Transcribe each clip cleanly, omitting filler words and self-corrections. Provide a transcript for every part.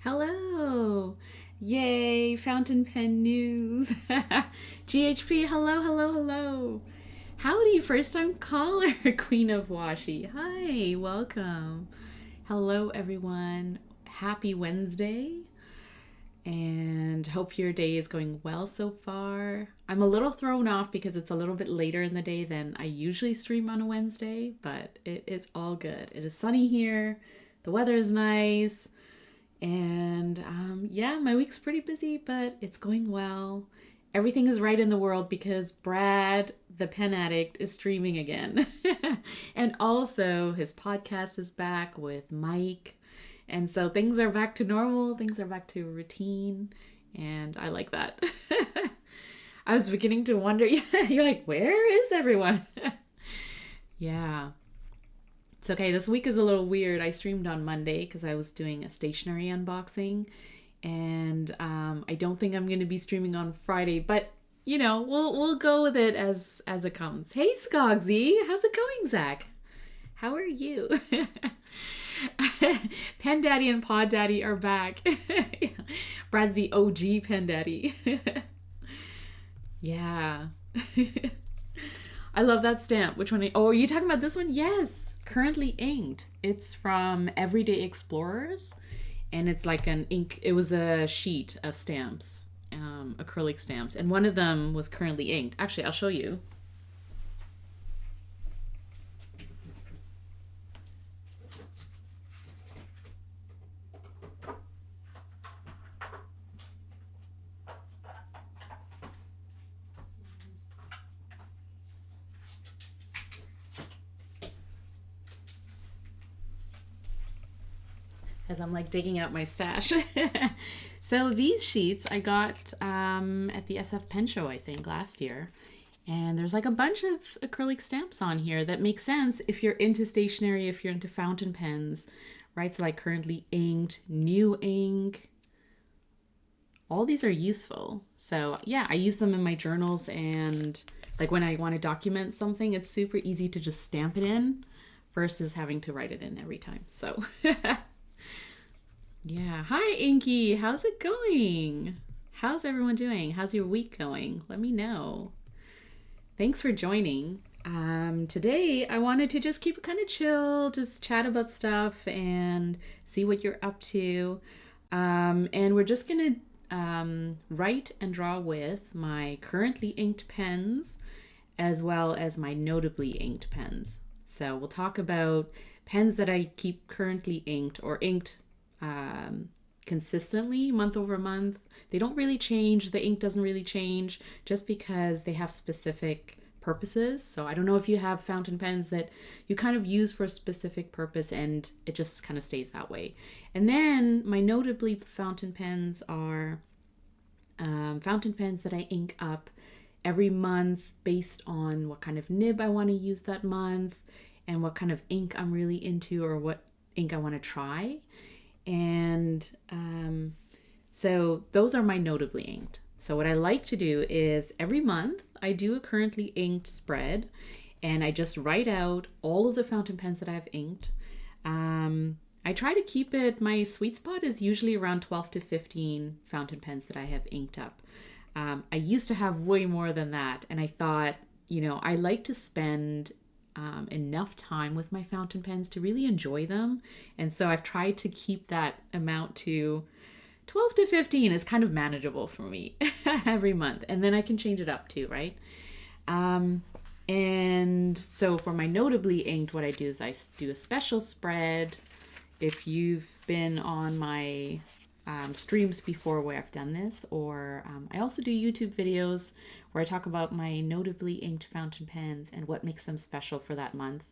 Hello. Yay, fountain pen news. GHP, hello, hello, hello. Howdy, first time caller, Queen of Washi. Hi, welcome. Hello, everyone. Happy Wednesday. And hope your day is going well so far. I'm a little thrown off because it's a little bit later in the day than I usually stream on a Wednesday, but it is all good. It is sunny here. The weather is nice. And yeah, my week's pretty busy, but it's going well. Everything is right in the world because Brad, the pen addict, is streaming again. And also, his podcast is back with Mike. And so things are back to normal, things are back to routine. And I like that. I was beginning to wonder, you're like, where is everyone? Yeah. It's okay. This week is a little weird. I streamed on Monday because I was doing a stationery unboxing, and I don't think I'm going to be streaming on Friday. But we'll go with it as it comes. Hey, Skogsy, how's it going, Zach? How are you? Pen Daddy and Pod Daddy are back. Brad's the OG Pen Daddy. Yeah. I love that stamp. Which one? Oh, are you talking about this one? Yes. Currently inked. It's from Everyday Explorers. And it's like an ink. It was a sheet of stamps, acrylic stamps. And one of them was currently inked. Actually, I'll show you. As I'm like digging out my stash. So these sheets I got at the SF Pen Show, I think, last year. And there's like a bunch of acrylic stamps on here that make sense if you're into stationery, if you're into fountain pens, right? So like currently inked, new ink. All these are useful. So yeah, I use them in my journals, and like when I want to document something, it's super easy to just stamp it in versus having to write it in every time. So yeah. Hi, Inky. How's it going? How's everyone doing? How's your week going? Let me know. Thanks for joining. Today, I wanted to just keep it kind of chill, just chat about stuff and see what you're up to. And we're just going to write and draw with my currently inked pens as well as my notably inked pens. So we'll talk about pens that I keep currently inked or inked consistently month over month. They don't really change. The ink doesn't really change just because they have specific purposes. So I don't know if you have fountain pens that you kind of use for a specific purpose and it just kind of stays that way. And then my notably fountain pens are fountain pens that I ink up every month based on what kind of nib I want to use that month and what kind of ink I'm really into or what ink I want to try. And so those are my notably inked. So what I like to do is every month I do a currently inked spread and I just write out all of the fountain pens that I've inked. I try to keep it, my sweet spot is usually around 12 to 15 fountain pens that I have inked up. I used to have way more than that, and I thought, I like to spend enough time with my fountain pens to really enjoy them. And so I've tried to keep that amount to 12 to 15 is kind of manageable for me every month. And then I can change it up too, right? And so for my notably inked, what I do is I do a special spread. If you've been on my streams before where I've done this, or I also do YouTube videos where I talk about my notably inked fountain pens and what makes them special for that month.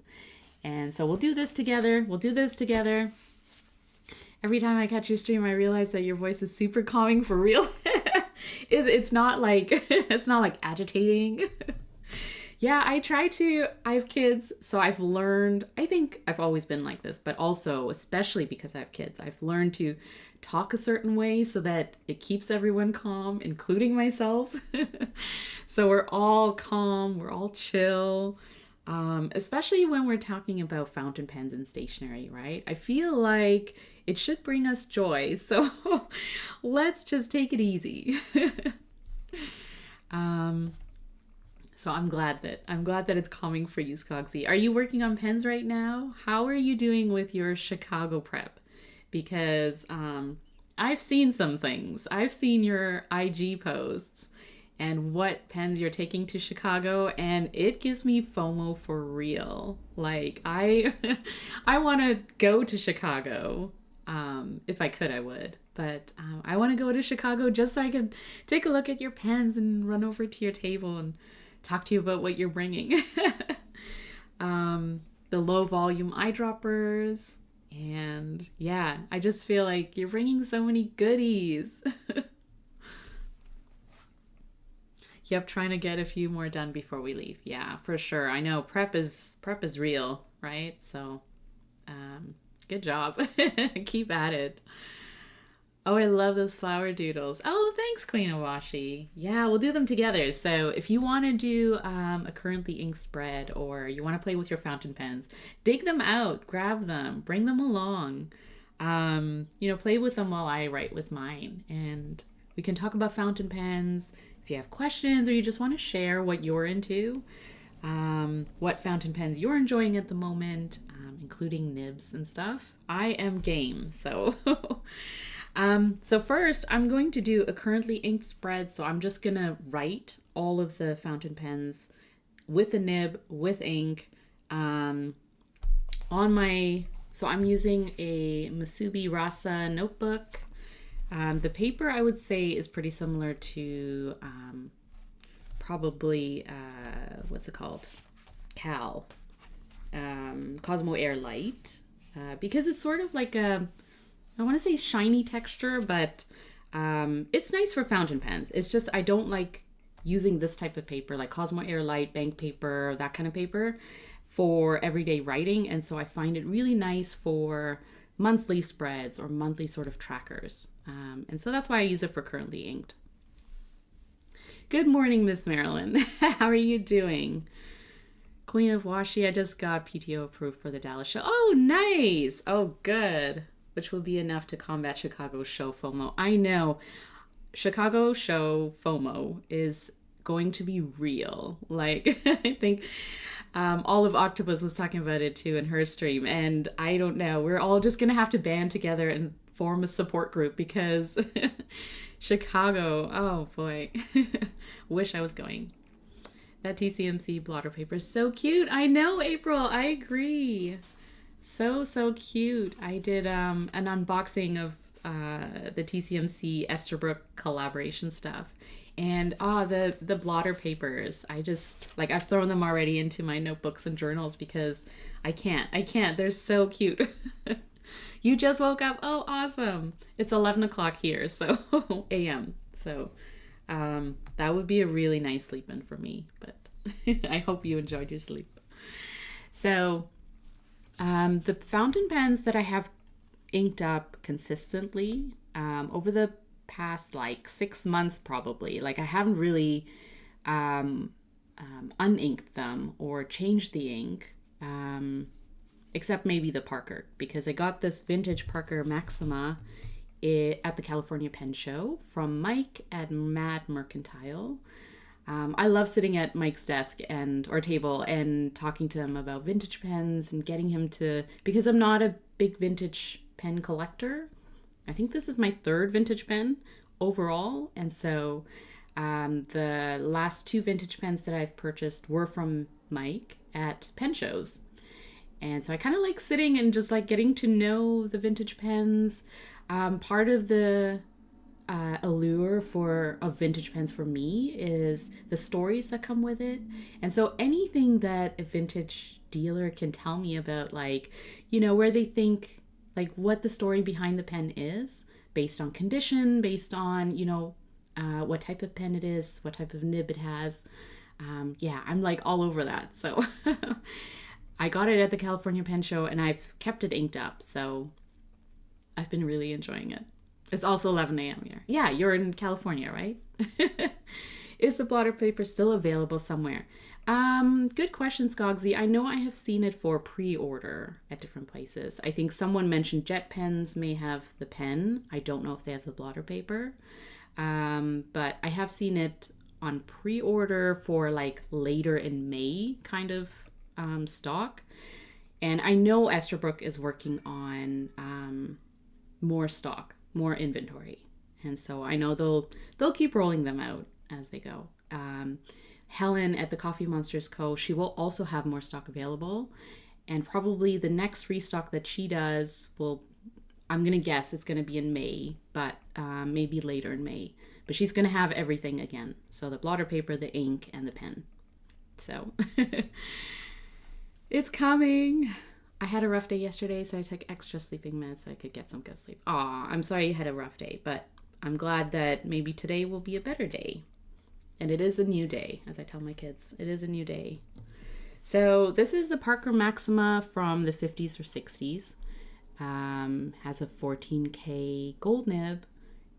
And so we'll do this together. Every time I catch your stream, I realize that your voice is super calming for real. It's not like agitating. Yeah, I have kids, so I've learned, I think I've always been like this, but also, especially because I have kids, I've learned to talk a certain way so that it keeps everyone calm, including myself. So we're all calm, we're all chill, especially when we're talking about fountain pens and stationery, right? I feel like It should bring us joy. So let's just take it easy. So I'm glad that it's coming for you, Skogsy. Are you working on pens right now? How are you doing with your Chicago prep? Because I've seen some things. I've seen your IG posts and what pens you're taking to Chicago, and it gives me FOMO for real. Like I want to go to Chicago. If I could, I would. But I want to go to Chicago just so I can take a look at your pens and run over to your table and talk to you about what you're bringing. The low volume eyedroppers. And yeah, I just feel like you're bringing so many goodies. Yep, trying to get a few more done before we leave. Yeah, for sure. I know prep is real, right? So good job. Keep at it. Oh, I love those flower doodles. Oh, thanks, Queen Awashi. Yeah, we'll do them together. So if you want to do a currently ink spread, or you want to play with your fountain pens, dig them out, grab them, bring them along. Play with them while I write with mine. And we can talk about fountain pens. If you have questions or you just want to share what you're into, what fountain pens you're enjoying at the moment, including nibs and stuff, I am game. So... So first, I'm going to do a currently inked spread. So I'm just going to write all of the fountain pens with a nib, with ink, on my... So I'm using a Musubi Rasa notebook. The paper, I would say, is pretty similar to probably, what's it called? Cal. Cosmo Air Light. Because it's sort of like a... I want to say shiny texture, but it's nice for fountain pens. It's just I don't like using this type of paper, like Cosmo Air Light, bank paper, that kind of paper, for everyday writing. And so I find it really nice for monthly spreads or monthly sort of trackers. And so that's why I use it for currently inked. Good morning, Miss Marilyn. How are you doing? Queen of Washi, I just got PTO approved for the Dallas show. Oh, nice. Oh, good. Which will be enough to combat Chicago show FOMO. I know Chicago show FOMO is going to be real. Like, I think Olive Octopus was talking about it too in her stream. And I don't know, we're all just going to have to band together and form a support group because Chicago, oh boy, wish I was going. That TCMC blotter paper is so cute. I know, April, I agree. So cute. I did an unboxing of the TCMC Esterbrook collaboration stuff. And the blotter papers, I've thrown them already into my notebooks and journals because I can't. They're so cute. You just woke up. Oh, awesome. It's 11 o'clock here, so a.m. So that would be a really nice sleep in for me, but I hope you enjoyed your sleep. So the fountain pens that I have inked up consistently over the past 6 months probably, I haven't really uninked them or changed the ink, except maybe the Parker, because I got this vintage Parker Maxima at the California Pen Show from Mike at Mad Mercantile. I love sitting at Mike's desk or table and talking to him about vintage pens and getting him to, because I'm not a big vintage pen collector. I think this is my third vintage pen overall. And so the last 2 vintage pens that I've purchased were from Mike at pen shows. And so I kind of like sitting and just getting to know the vintage pens. Part of the allure of vintage pens for me is the stories that come with it. And so anything that a vintage dealer can tell me about, where they think, what the story behind the pen is, based on condition, based on, what type of pen it is, what type of nib it has. I'm all over that. So I got it at the California Pen Show and I've kept it inked up. So I've been really enjoying it. It's also 11 a.m. here. Yeah, you're in California, right? Is the blotter paper still available somewhere? Good question, Skogsy. I know I have seen it for pre-order at different places. I think someone mentioned Jet Pens may have the pen. I don't know if they have the blotter paper. But I have seen it on pre-order for like later in May kind of stock. And I know Esterbrook is working on more stock, more inventory. And so I know they'll keep rolling them out as they go. Helen at TheCoffeeMonsterzCo, she will also have more stock available. And probably the next restock that she does will, I'm going to guess it's going to be in May, but maybe later in May. But she's going to have everything again. So the blotter paper, the ink, and the pen. So it's coming. I had a rough day yesterday, so I took extra sleeping meds so I could get some good sleep. Aw, I'm sorry you had a rough day, but I'm glad that maybe today will be a better day. And it is a new day, as I tell my kids. It is a new day. So this is the Parker Maxima from the 50s or 60s. Has a 14K gold nib.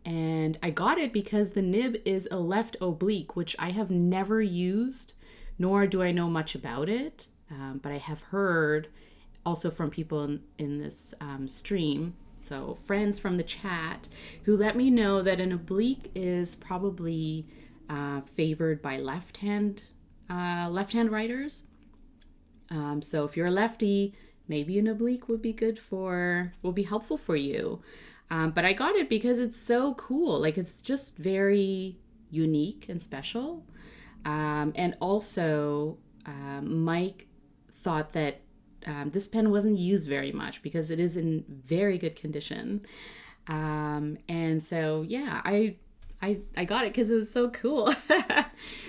And I got it because the nib is a left oblique, which I have never used, nor do I know much about it. But I have heard also from people in this stream, so friends from the chat, who let me know that an oblique is probably favored by left-hand writers. So if you're a lefty, maybe an oblique will be helpful for you. But I got it because it's so cool. Like, it's just very unique and special. And also, Mike thought that this pen wasn't used very much because it is in very good condition. And so, yeah, I got it because it was so cool.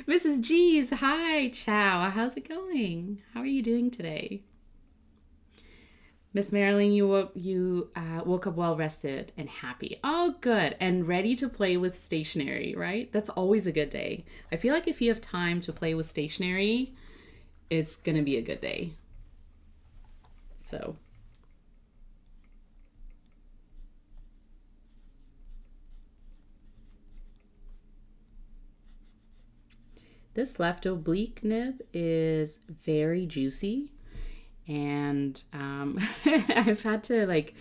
Mrs. G's, hi, ciao. How's it going? How are you doing today? Miss Marilyn, you woke up well rested and happy. Oh, good. And ready to play with stationery, right? That's always a good day. I feel like if you have time to play with stationery, it's going to be a good day. So this left oblique nib is very juicy. And I've had to, like,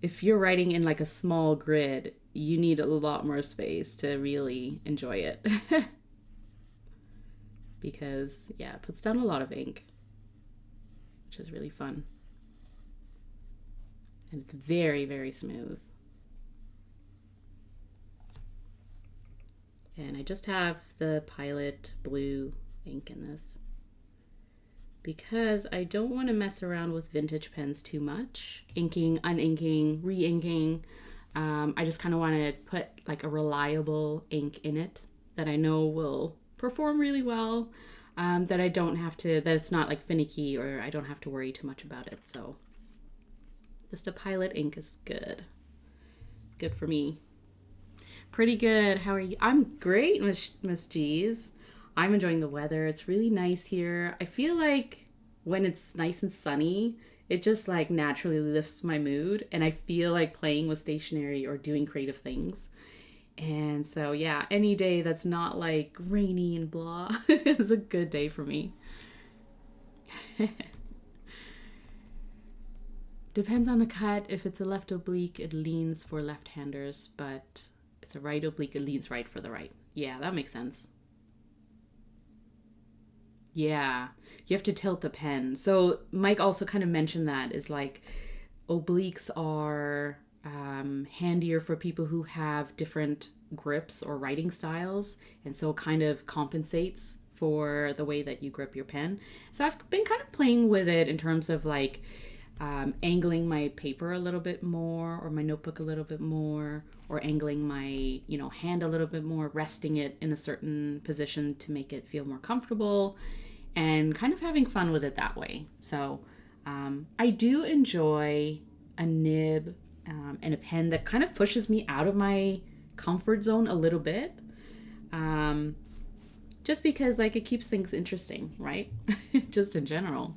if you're writing in like a small grid, you need a lot more space to really enjoy it. Because, yeah, it puts down a lot of ink, which is really fun. And it's very, very smooth. And I just have the Pilot blue ink in this, because I don't want to mess around with vintage pens too much. Inking, uninking, re-inking. I just kind of want to put like a reliable ink in it that I know will perform really well. That I don't have to, that it's not like finicky, or I don't have to worry too much about it. So just a Pilot ink is good. Good for me. Pretty good. How are you? I'm great, Miss G's. I'm enjoying the weather. It's really nice here. I feel like when it's nice and sunny, it just like naturally lifts my mood, and I feel like playing with stationery or doing creative things. And so, yeah, any day that's not like rainy and blah is a good day for me. Depends on the cut. If it's a left oblique, it leans for left-handers, but it's a right oblique, it leans right for the right. Yeah, that makes sense. Yeah, you have to tilt the pen. So Mike also kind of mentioned that is like obliques are handier for people who have different grips or writing styles, and so kind of compensates for the way that you grip your pen. So I've been kind of playing with it in terms of like angling my paper a little bit more, or my notebook a little bit more, or angling my hand a little bit more, resting it in a certain position to make it feel more comfortable, and kind of having fun with it that way. So I do enjoy a nib and a pen that kind of pushes me out of my comfort zone a little bit, just because like it keeps things interesting, right? Just in general.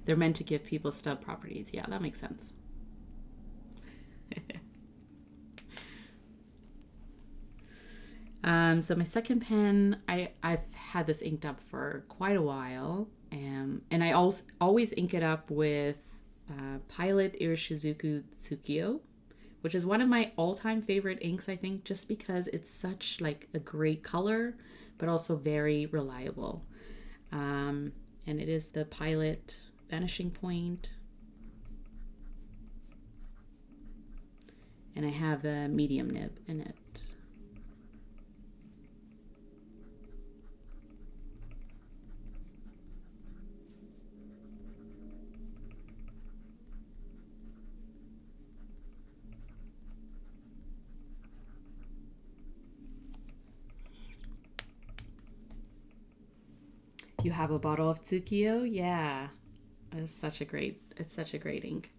They're meant to give people stub properties. Yeah, that makes sense. So my second pen, I've had this inked up for quite a while, and I also always ink it up with Pilot Irishizuku Tsukio, which is one of my all-time favorite inks, I think, just because it's such like a great color, but also very reliable. And it is the Pilot Vanishing Point. And I have a medium nib in it. You have a bottle of Tsukio? Yeah. It's such a great ink.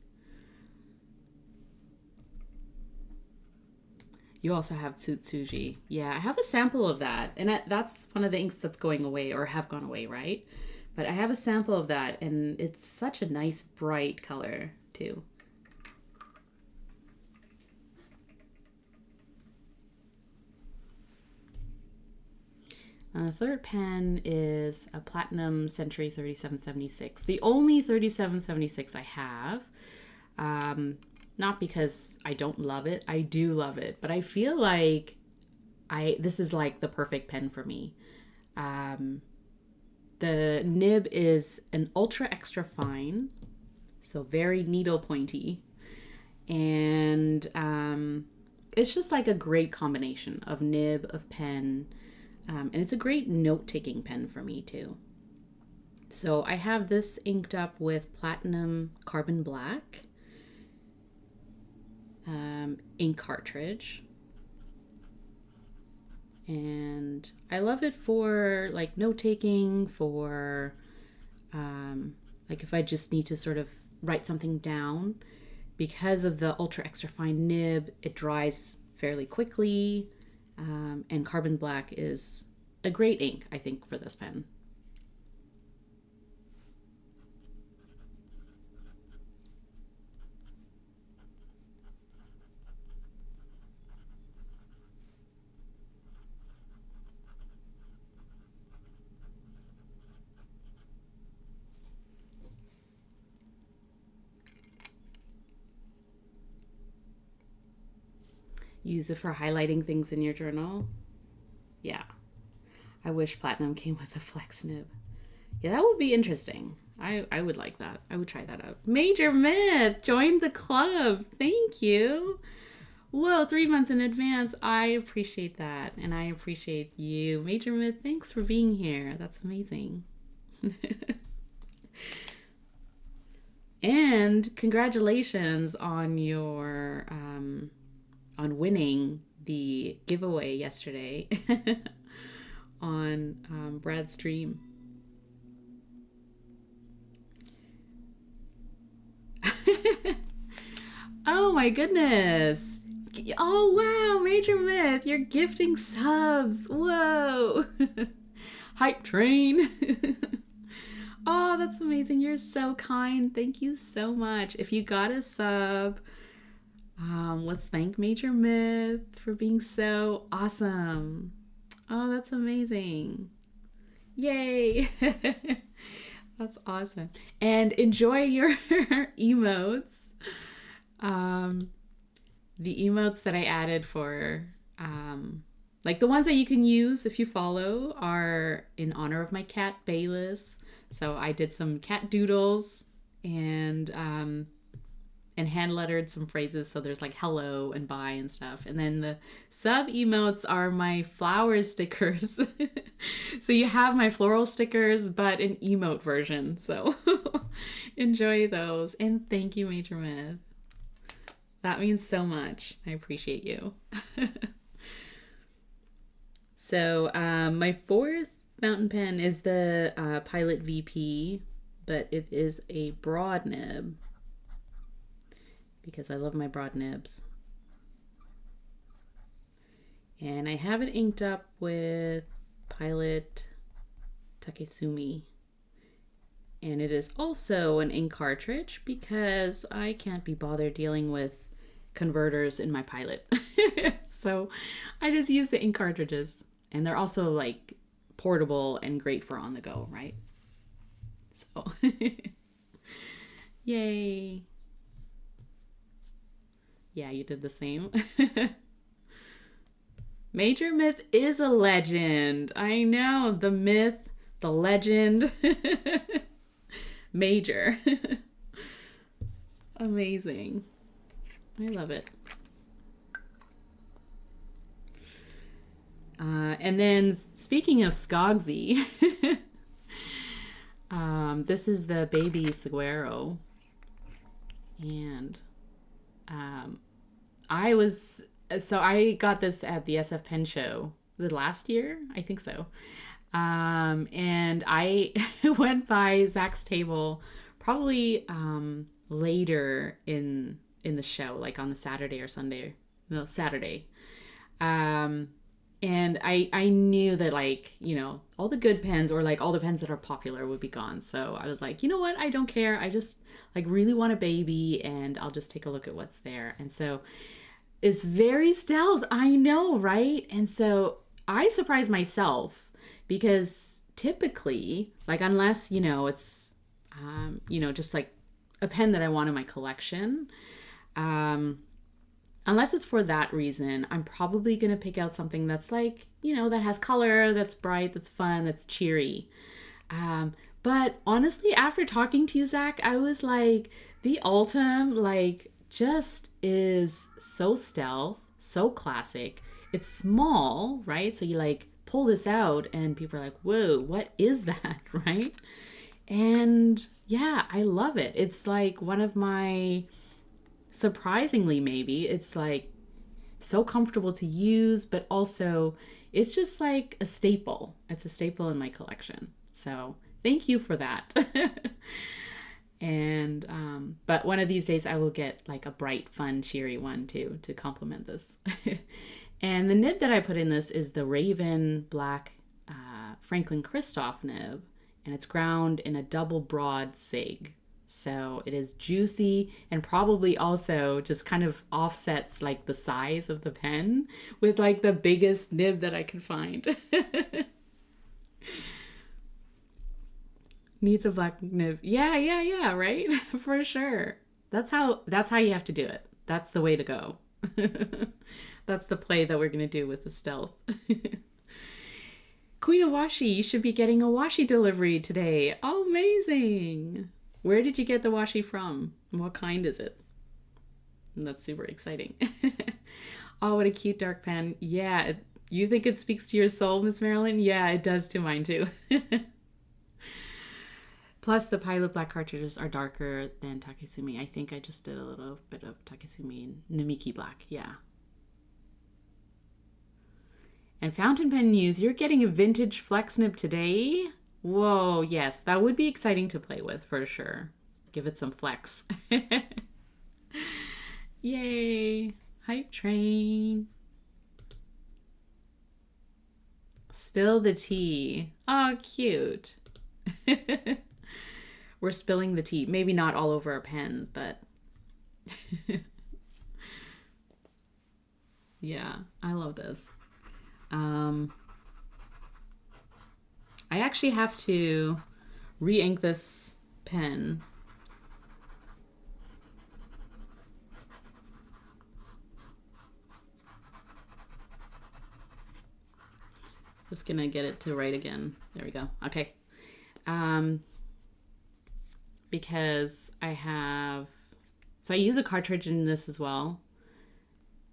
You also have Tsutsuji. Yeah, I have a sample of that. And that's one of the inks that's going away or have gone away, right? But I have a sample of that, and it's such a nice bright color too. The third pen is a Platinum Century 3776. The only 3776 I have. Not because I don't love it. I do love it. But I feel like this is like the perfect pen for me. The nib is an ultra extra fine. So very needle pointy. And it's just like a great combination of nib, of pen. And it's a great note-taking pen for me too. So I have this inked up with Platinum Carbon Black ink cartridge. And I love it for like note-taking, for like if I just need to sort of write something down. Because of the ultra extra fine nib, it dries fairly quickly. And Carbon Black is a great ink, I think, for this pen. Use it for highlighting things in your journal. Yeah. I wish Platinum came with a flex nib. Yeah, that would be interesting. I would like that. I would try that out. Major Myth joined the club. Thank you. Whoa, 3 months in advance. I appreciate that. And I appreciate you. Major Myth, thanks for being here. That's amazing. And congratulations on your on winning the giveaway yesterday on Brad's stream. Oh my goodness. Oh wow, Major Myth, you're gifting subs. Whoa. Hype train. Oh, that's amazing. You're so kind. Thank you so much. If you got a sub, let's thank Major Myth for being so awesome. Oh, that's amazing. Yay. That's awesome. And enjoy your emotes. The emotes that I added for, like the ones that you can use if you follow, are in honor of my cat Bayless. So I did some cat doodles and hand lettered some phrases. So there's like hello and bye and stuff. And then the sub emotes are my flower stickers. So you have my floral stickers, but an emote version. So enjoy those. And thank you, Major Myth. That means so much. I appreciate you. So my fourth fountain pen is the Pilot VP, but it is a broad nib because I love my broad nibs. And I have it inked up with Pilot Takesumi. And it is also an ink cartridge because I can't be bothered dealing with converters in my Pilot. So I just use the ink cartridges. And they're also like portable and great for on the go, right? So, yay. Yeah, you did the same. Major Myth is a legend. I know. The myth, the legend. Major. Amazing. I love it. And then speaking of Skogsy, this is the baby Saguaro. And I got this at the SF Pen Show. Was it last year? I think so. And I went by Zach's table probably later in the show, like on the Saturday or Sunday. No, Saturday. And I knew that, like, you know, all the good pens or like all the pens that are popular would be gone. So I was like, you know what? I don't care. I just like really want a baby and I'll just take a look at what's there. And so it's very stealth. I know, right? And so I surprised myself because typically, like, unless, you know, it's, you know, just like a pen that I want in my collection, unless it's for that reason, I'm probably going to pick out something that's like, you know, that has color, that's bright, that's fun, that's cheery. But honestly, after talking to you, Zach, I was like, the Ultim, like, just is so stealth, so classic. It's small, right? So you like pull this out and people are like, whoa, what is that, right? And yeah, I love it. It's like one of my... surprisingly, maybe it's like so comfortable to use, but also it's just like a staple. It's a staple in my collection. So thank you for that. And but one of these days I will get like a bright, fun, cheery one too to complement this. And the nib that I put in this is the Raven Black Franklin-Christoph nib, and it's ground in a double broad sig. So it is juicy and probably also just kind of offsets like the size of the pen with like the biggest nib that I can find. Needs a black nib. Yeah, right? For sure. That's how you have to do it. That's the way to go. That's the play that we're going to do with the stealth. Queen of Washi, you should be getting a washi delivery today. Oh, amazing. Where did you get the washi from? What kind is it? And that's super exciting. Oh, what a cute dark pen. Yeah, you think it speaks to your soul, Miss Marilyn? Yeah, it does to mine too. Plus, the Pilot Black cartridges are darker than Takesumi. I think I just did a little bit of Takesumi Namiki Black. Yeah. And fountain pen news, you're getting a vintage flex nib today? Whoa, yes, that would be exciting to play with for sure. Give it some flex. Yay. Hype train. Spill the tea. Oh, cute. We're spilling the tea. Maybe not all over our pens, but... yeah, I love this. I actually have to re-ink this pen. Just gonna get it to write again. There we go. Okay. Because I use a cartridge in this as well.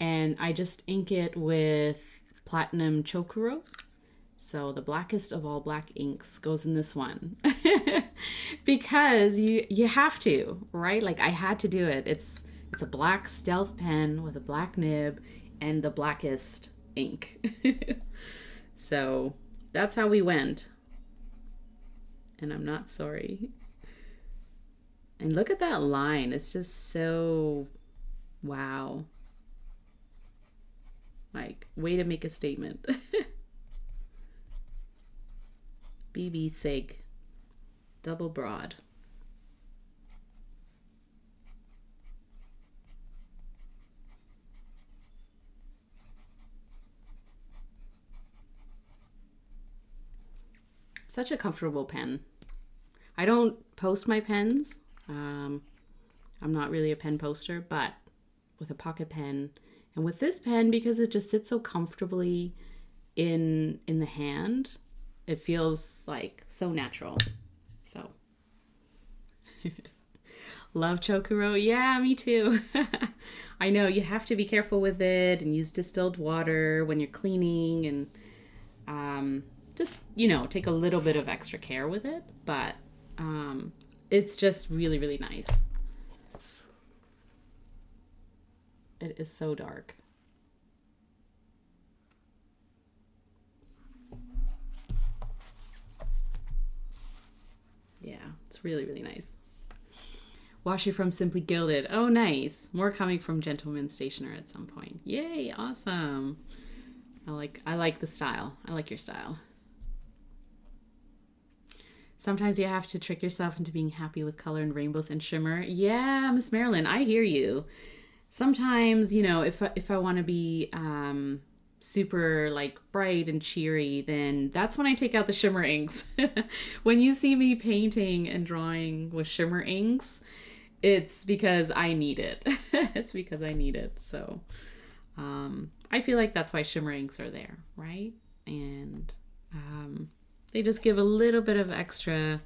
And I just ink it with Platinum Chokuro. So the blackest of all black inks goes in this one. Because you have to, right? Like I had to do it. It's a black stealth pen with a black nib and the blackest ink. So that's how we went. And I'm not sorry. And look at that line. It's just so wow. Like, way to make a statement. BB Sig. Double broad. Such a comfortable pen. I don't post my pens. I'm not really a pen poster, but with a pocket pen and with this pen, because it just sits so comfortably in the hand, it feels like so natural. So love Chokuro. Yeah, me too. I know you have to be careful with it and use distilled water when you're cleaning, and just, you know, take a little bit of extra care with it, but it's just really, really nice. It is so dark. Yeah, it's really, really nice. Washi from Simply Gilded. Oh, nice. More coming from Gentleman Stationer at some point. Yay, awesome. I like the style. I like your style. Sometimes you have to trick yourself into being happy with color and rainbows and shimmer. Yeah, Miss Marilyn, I hear you. Sometimes, you know, if I want to be super like bright and cheery, then that's when I take out the shimmer inks. When you see me painting and drawing with shimmer inks, it's because I need it. It's because I need it. So I feel like that's why shimmer inks are there, right? And they just give a little bit of extra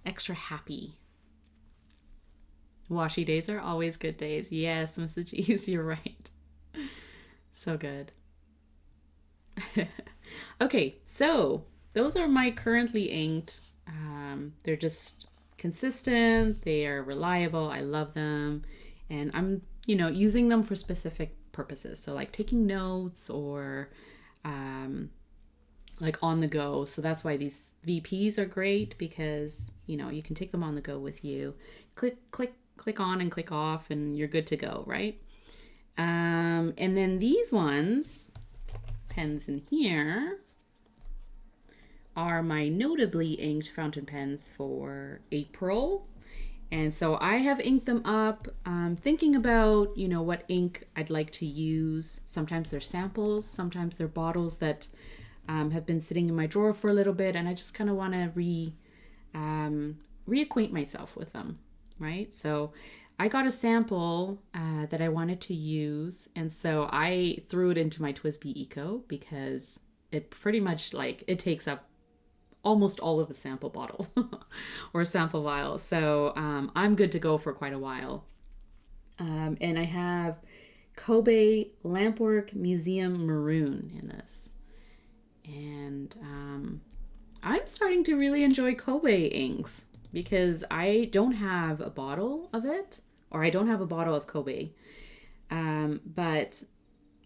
happy. Washi days are always good days. Yes, Mrs. G's, you're right. So good. Okay, so those are my currently inked. They're just consistent. They are reliable. I love them. And I'm, you know, using them for specific purposes. So like taking notes or like on the go. So that's why these VPs are great, because, you know, you can take them on the go with you. Click on and click off and you're good to go, right? And then these ones, pens in here, are my notably inked fountain pens for April. And so I have inked them up, thinking about, you know, what ink I'd like to use. Sometimes they're samples, sometimes they're bottles that have been sitting in my drawer for a little bit, and I just kind of want to reacquaint myself with them, right? So I got a sample that I wanted to use, and so I threw it into my TWSBI Eco because it pretty much, like, it takes up almost all of a sample bottle or a sample vial. So I'm good to go for quite a while. And I have Kobe Lampwork Museum Maroon in this. And I'm starting to really enjoy Kobe inks because I don't have a bottle of it, or I don't have a bottle of Kobe. But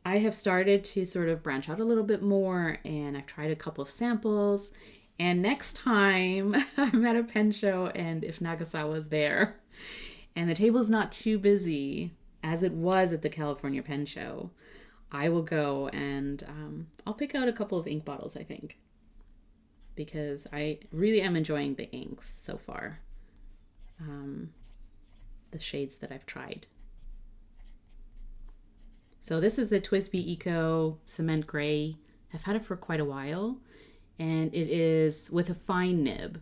I have started to sort of branch out a little bit more, and I've tried a couple of samples. And next time I'm at a pen show, and if Nagasawa's there and the table's not too busy, as it was at the California Pen Show, I will go and I'll pick out a couple of ink bottles, I think, because I really am enjoying the inks so far, the shades that I've tried. So this is the TWSBI Eco Cement Gray. I've had it for quite a while, and it is with a fine nib,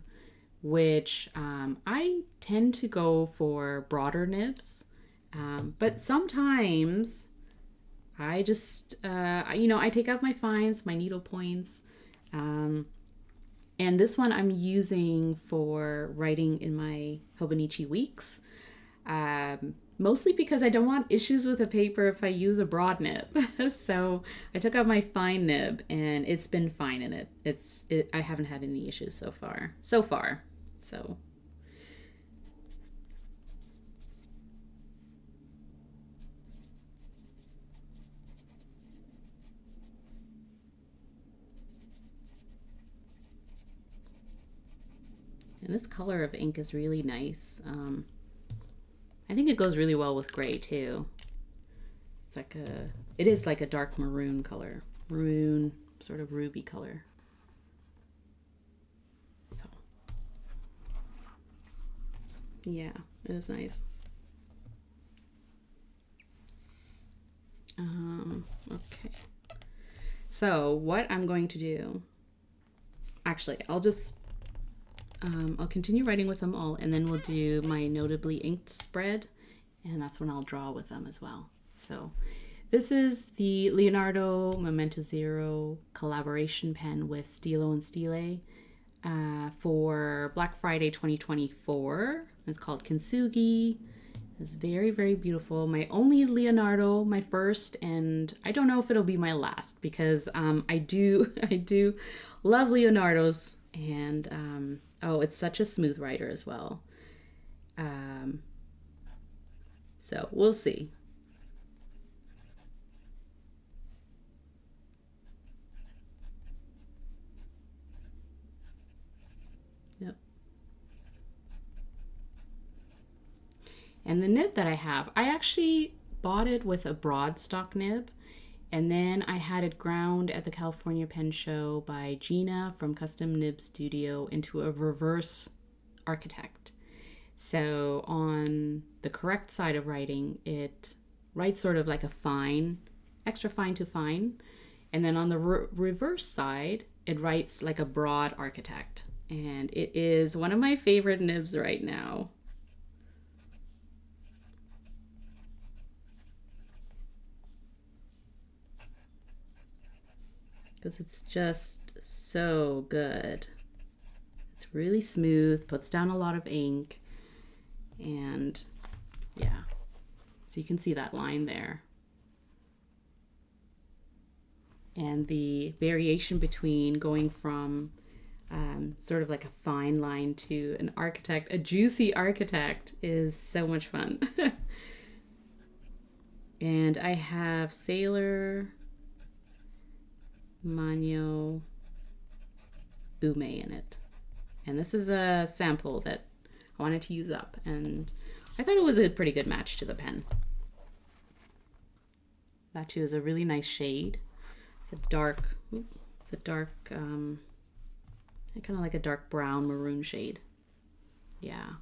which I tend to go for broader nibs, but sometimes I just, I take out my fines, my needle points, and this one I'm using for writing in my Hobonichi weeks, mostly because I don't want issues with the paper if I use a broad nib. So I took out my fine nib, and it's been fine in it. I haven't had any issues so far. So. And this color of ink is really nice. I think it goes really well with gray too. It is like a dark maroon color. Maroon, sort of ruby color. So, yeah, it is nice. Okay. So what I'm going to do, actually, I'll just I'll continue writing with them all, and then we'll do my notably inked spread, and that's when I'll draw with them as well. So this is the Leonardo Momento Zero collaboration pen with Stilo Stile for Black Friday 2024. It's called Kintsugi. It's very, very beautiful. My only Leonardo, my first, and I don't know if it'll be my last, because I do love Leonardos, and oh, it's such a smooth writer as well. So we'll see. Yep. And the nib that I have, I actually bought it with a broad stock nib, and then I had it ground at the California Pen Show by Gina from Custom Nib Studio into a reverse architect. So on the correct side of writing, it writes sort of like a fine, extra fine to fine. And then on the reverse side, it writes like a broad architect. And it is one of my favorite nibs right now. Because it's just so good. It's really smooth, puts down a lot of ink, and yeah, so you can see that line there. And the variation between going from sort of like a fine line to an architect, a juicy architect, is so much fun. And I have Sailor, Manyo, Ume in it. And this is a sample that I wanted to use up, and I thought it was a pretty good match to the pen. That too is a really nice shade. It's a dark, kind of like a dark brown maroon shade. Yeah.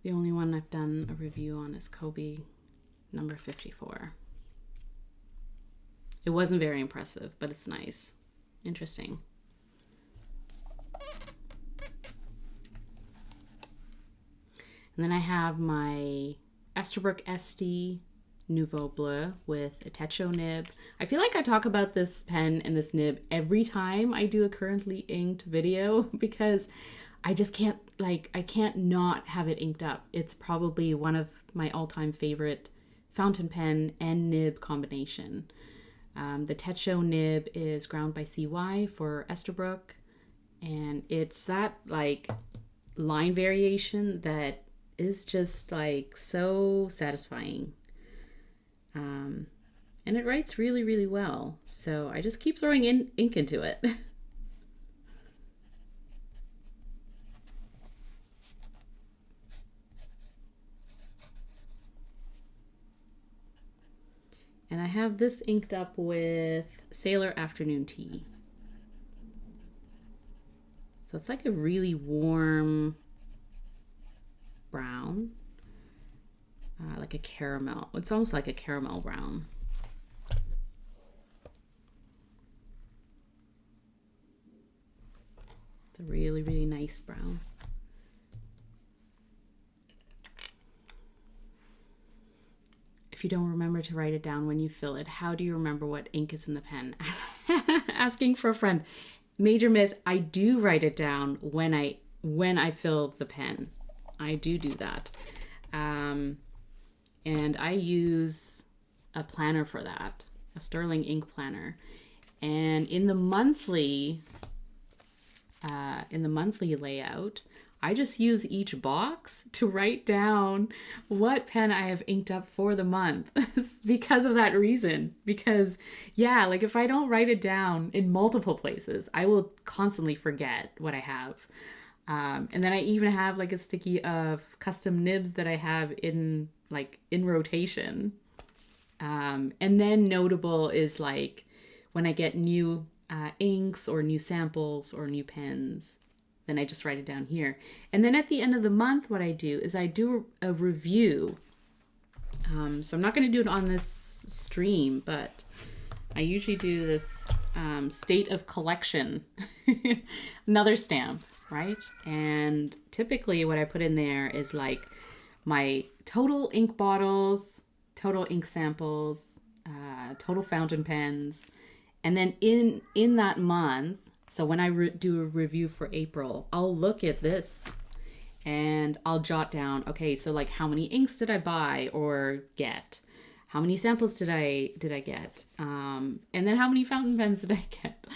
The only one I've done a review on is Kobe number 54. It wasn't very impressive, but it's nice. Interesting. And then I have my Esterbrook Estie Nouveau Bleu with a Techo nib. I feel like I talk about this pen and this nib every time I do a currently inked video, because I just can't, I can't not have it inked up. It's probably one of my all-time favorite fountain pen and nib combination. The Techo nib is ground by CY for Esterbrook, and it's that line variation that is just so satisfying. And it writes really, really well. So I just keep throwing ink into it. And I have this inked up with Sailor Afternoon Tea. So it's like a really warm brown, like a caramel. It's almost like a caramel brown. It's a really, really nice brown. If you don't remember to write it down when you fill it, how do you remember what ink is in the pen? Asking for a friend. Major myth, I do write it down when I fill the pen. I do that. And I use a planner for that, a Sterling ink planner. And in the monthly layout, I just use each box to write down what pen I have inked up for the month because of that reason. Because yeah, if I don't write it down in multiple places, I will constantly forget what I have. And then I even have a sticky of custom nibs that I have in rotation. And then notable is when I get new inks or new samples or new pens, then I just write it down here. And then at the end of the month, what I do is I do a review. So I'm not going to do it on this stream, but I usually do this state of collection, another stamp. right? And typically what I put in there is like my total ink bottles, total ink samples, total fountain pens. And then in that month, so when I do a review for April, I'll look at this and I'll jot down, okay, so like how many inks did I buy or get? How many samples did I get? And then how many fountain pens did I get?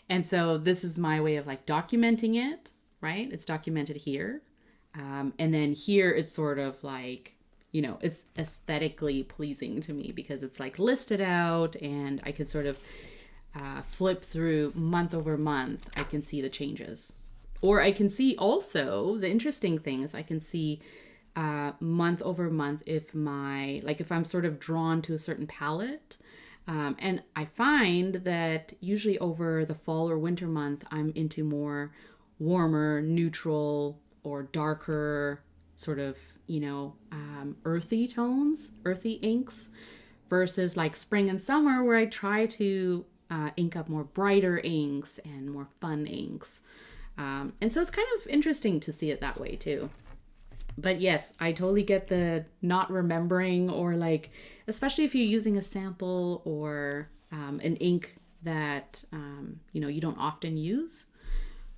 And so this is my way of like documenting it, right? It's documented here. And then here it's sort of like, you know, it's aesthetically pleasing to me because it's like listed out and I can sort of flip through month over month. I can see the changes. Or I can see also, the interesting thing is I can see month over month if I'm sort of drawn to a certain palette. And I find that usually over the fall or winter month, I'm into more warmer, neutral, or darker sort of, you know, earthy tones, earthy inks, versus like spring and summer where I try to ink up more brighter inks and more fun inks. And so it's kind of interesting to see it that way too. But yes, I totally get the not remembering, or like, especially if you're using a sample or an ink that, you know, you don't often use.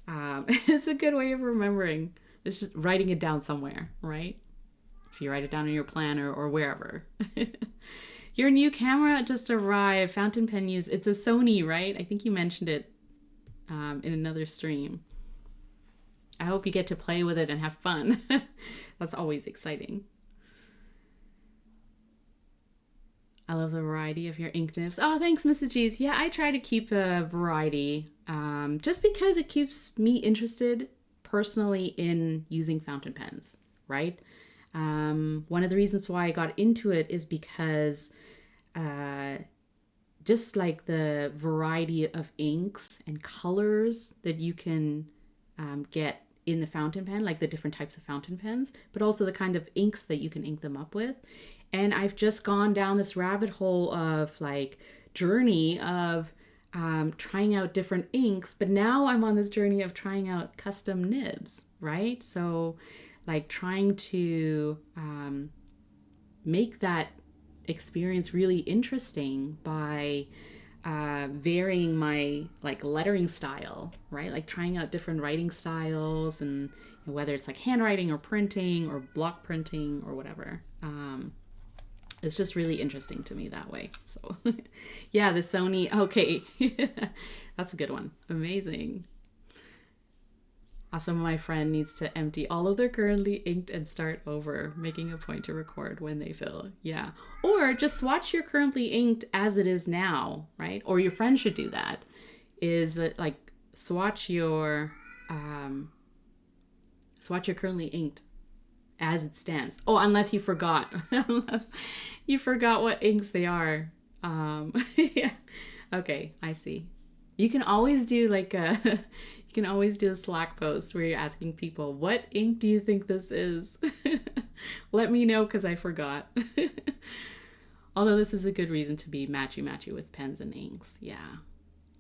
It's a good way of remembering. It's just writing it down somewhere, right? If you write it down in your planner or wherever. Your new camera just arrived. Fountain pen use. It's a Sony, right? I think you mentioned it in another stream. I hope you get to play with it and have fun. That's always exciting. I love the variety of your ink nibs. Oh, thanks, Mrs. G's. Yeah, I try to keep a variety just because it keeps me interested personally in using fountain pens, right? One of the reasons why I got into it is because just like the variety of inks and colors that you can get in the fountain pen, like the different types of fountain pens, but also the kind of inks that you can ink them up with. And I've just gone down this rabbit hole of like journey of trying out different inks, but now I'm on this journey of trying out custom nibs, right? So like trying to make that experience really interesting by varying my like lettering style, right? Like trying out different writing styles, and whether it's like handwriting or printing or block printing or whatever. It's just really interesting to me that way. So yeah, the Sony, okay. That's a good one. Amazing. Awesome. My friend needs to empty all of their currently inked and start over, making a point to record when they fill. Yeah. Or just swatch your currently inked as it is now, right? Or your friend should do that. Is like swatch your currently inked as it stands. Oh, unless you forgot. Unless you forgot what inks they are. Yeah. Okay, I see. You can always do like a Slack post where you're asking people, what ink do you think this is? Let me know because I forgot. Although this is a good reason to be matchy-matchy with pens and inks. Yeah.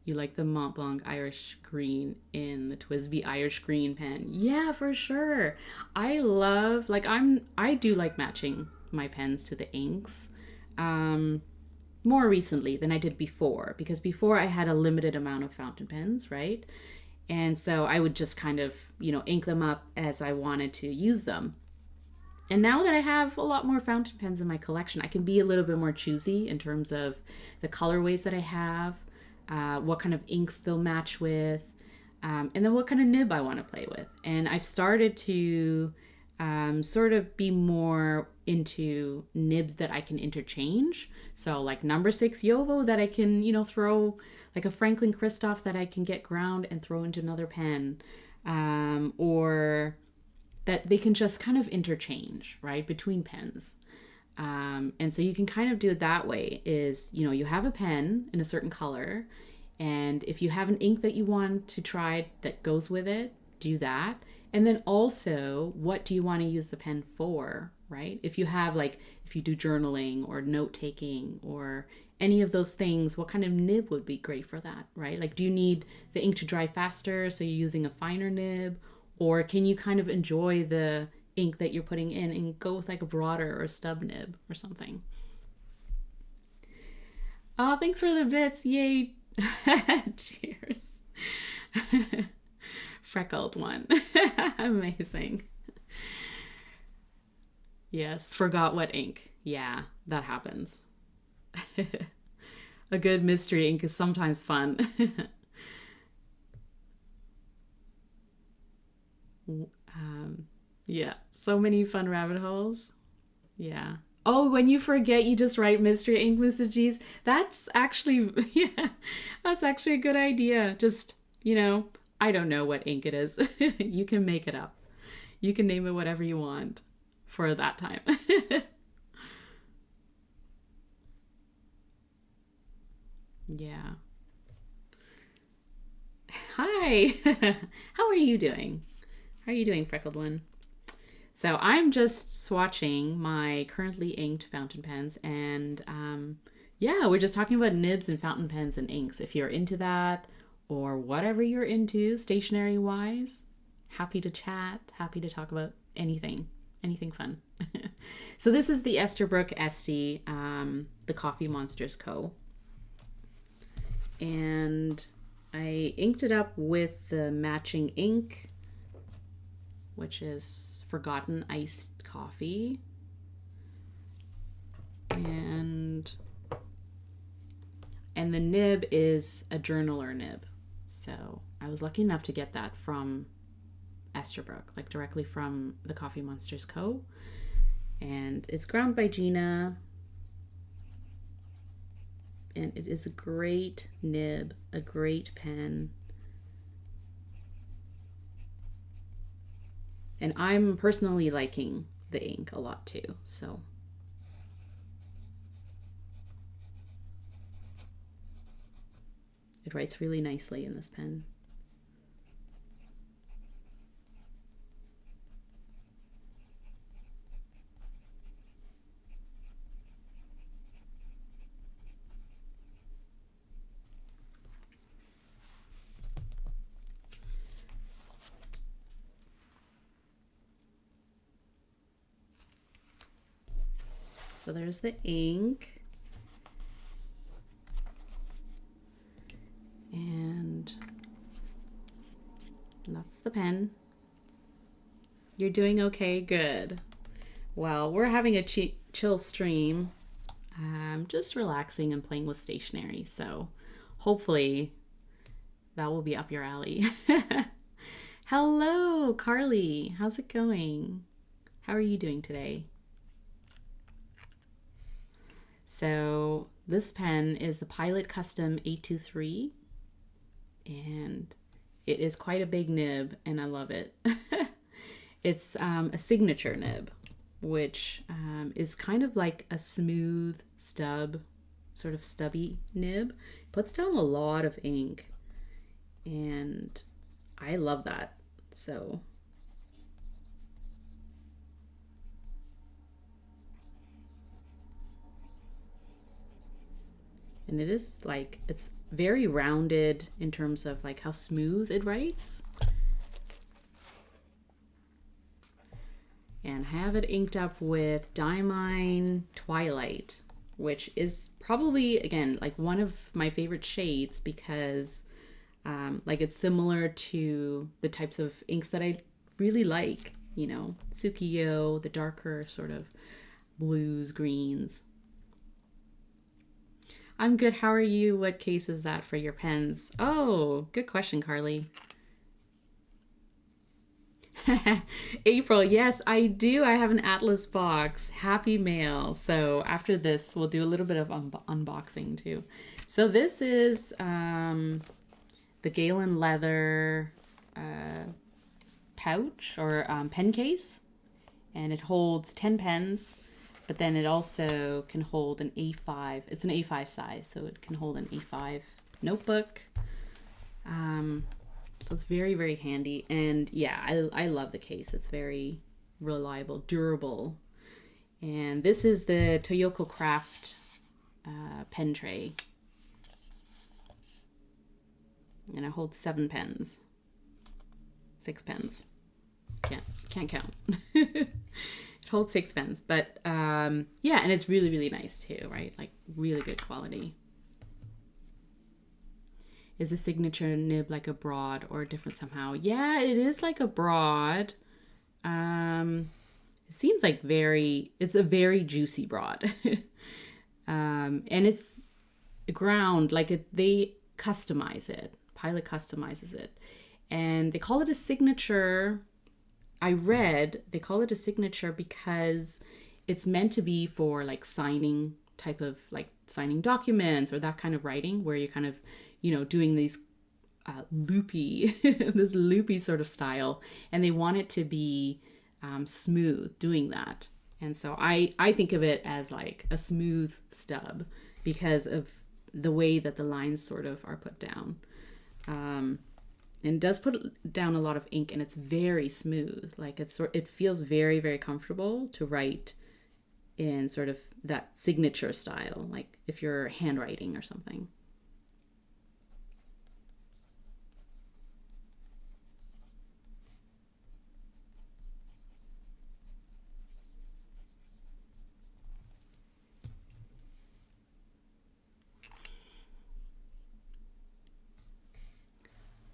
You like the Mont Blanc Irish Green in the TWSBI Irish Green pen. Yeah, for sure. I love, like, I do like matching my pens to the inks. More recently than I did before, because before I had a limited amount of fountain pens, right? And so I would just kind of, you know, ink them up as I wanted to use them. And now that I have a lot more fountain pens in my collection, I can be a little bit more choosy in terms of the colorways that I have, what kind of inks they'll match with, and then what kind of nib I want to play with. And I've started to sort of be more into nibs that I can interchange. So like number 6 Yovo that I can, you know, throw, like a Franklin-Christoph that I can get ground and throw into another pen, or that they can just kind of interchange, right, between pens. And so you can kind of do it that way is, you know, you have a pen in a certain color, and if you have an ink that you want to try that goes with it, do that. And then also, what do you want to use the pen for, right? If you have like, if you do journaling or note taking or any of those things, what kind of nib would be great for that, right? Like, do you need the ink to dry faster, so you're using a finer nib? Or can you kind of enjoy the ink that you're putting in and go with like a broader or stub nib or something? Oh, thanks for the bits. Yay. Cheers. Freckled one. Amazing. Yes, forgot what ink. Yeah, that happens. A good mystery ink is sometimes fun. Yeah, so many fun rabbit holes. Yeah. Oh, when you forget, you just write mystery ink, Mrs. G's. That's actually, yeah, that's actually a good idea. Just, I don't know what ink it is. You can make it up. You can name it whatever you want for that time. Yeah. Hi. How are you doing? How are you doing, freckled one? So I'm just swatching my currently inked fountain pens, and yeah, we're just talking about nibs and fountain pens and inks. If you're into that or whatever you're into stationery wise, happy to chat, happy to talk about anything fun. So this is the Esterbrook Estie, the TheCoffeeMonsterzCo. And I inked it up with the matching ink, which is Forgotten Iced Coffee. And the nib is a journaler nib. So I was lucky enough to get that from Esterbrook, like directly from the TheCoffeeMonsterzCo. And it's ground by Gina. And it is a great nib, a great pen. And I'm personally liking the ink a lot too, so. It writes really nicely in this pen. So there's the ink. And that's the pen. You're doing okay? Good. Well, we're having a chill stream. I'm just relaxing and playing with stationery. So hopefully that will be up your alley. Hello, Carly. How's it going? How are you doing today? So this pen is the Pilot Custom 823, and it is quite a big nib, and I love it. It's a signature nib, which is kind of like a smooth stub, sort of stubby nib. Puts down a lot of ink, and I love that. So and it is like, it's very rounded in terms of like how smooth it writes. And have it inked up with Diamine Twilight, which is probably, again, like one of my favorite shades because like it's similar to the types of inks that I really like, Tsukiyo, the darker sort of blues, greens. I'm good. How are you? What case is that for your pens? Oh, good question, Carly. April, yes, I do. I have an Atlas box. Happy mail. So after this, we'll do a little bit of unboxing too. So this is the Galen leather pouch or pen case, and it holds 10 pens. But then it also can hold an A5. It's an A5 size, so it can hold an A5 notebook. So it's very, very handy. And yeah, I love the case. It's very reliable, durable. And this is the Toyoko Craft pen tray. And it holds 7 pens. 6 pens. Can't count. It holds 6 pens, but yeah, and it's really, really nice too, right? Like really good quality. Is the signature nib like a broad or different somehow? Yeah, it is like a broad. It seems like it's a very juicy broad. And it's ground, like they customize it. Pilot customizes it. And they call it a signature. I read they call it a signature because it's meant to be for like signing type of like signing documents or that kind of writing where you're kind of, doing these loopy, this loopy sort of style. And they want it to be smooth doing that. And so I think of it as like a smooth stub because of the way that the lines sort of are put down. And does put down a lot of ink, and it's very smooth. Like it feels very, very comfortable to write in sort of that signature style, like if you're handwriting or something.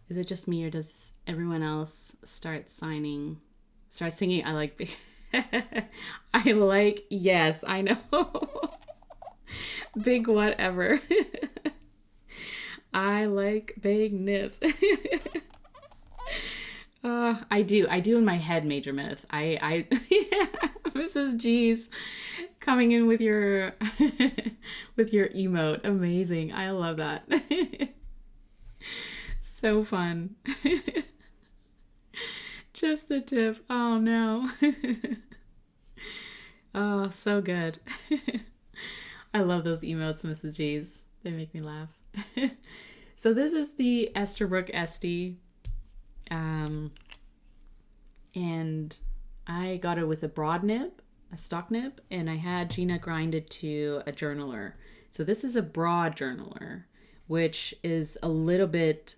Is it just me or does everyone else start singing? I like, yes, I know. Big whatever. I like big nibs. I do in my head, Major Myth. Yeah, Mrs. G's coming in with your, with your emote. Amazing. I love that. So fun. Just the tip. Oh no. Oh, so good. I love those emotes, Mrs. G's. They make me laugh. So this is the Esterbrook Estie. And I got it with a broad nib, a stock nib, and I had Gina grind it to a journaler. So this is a broad journaler, which is a little bit,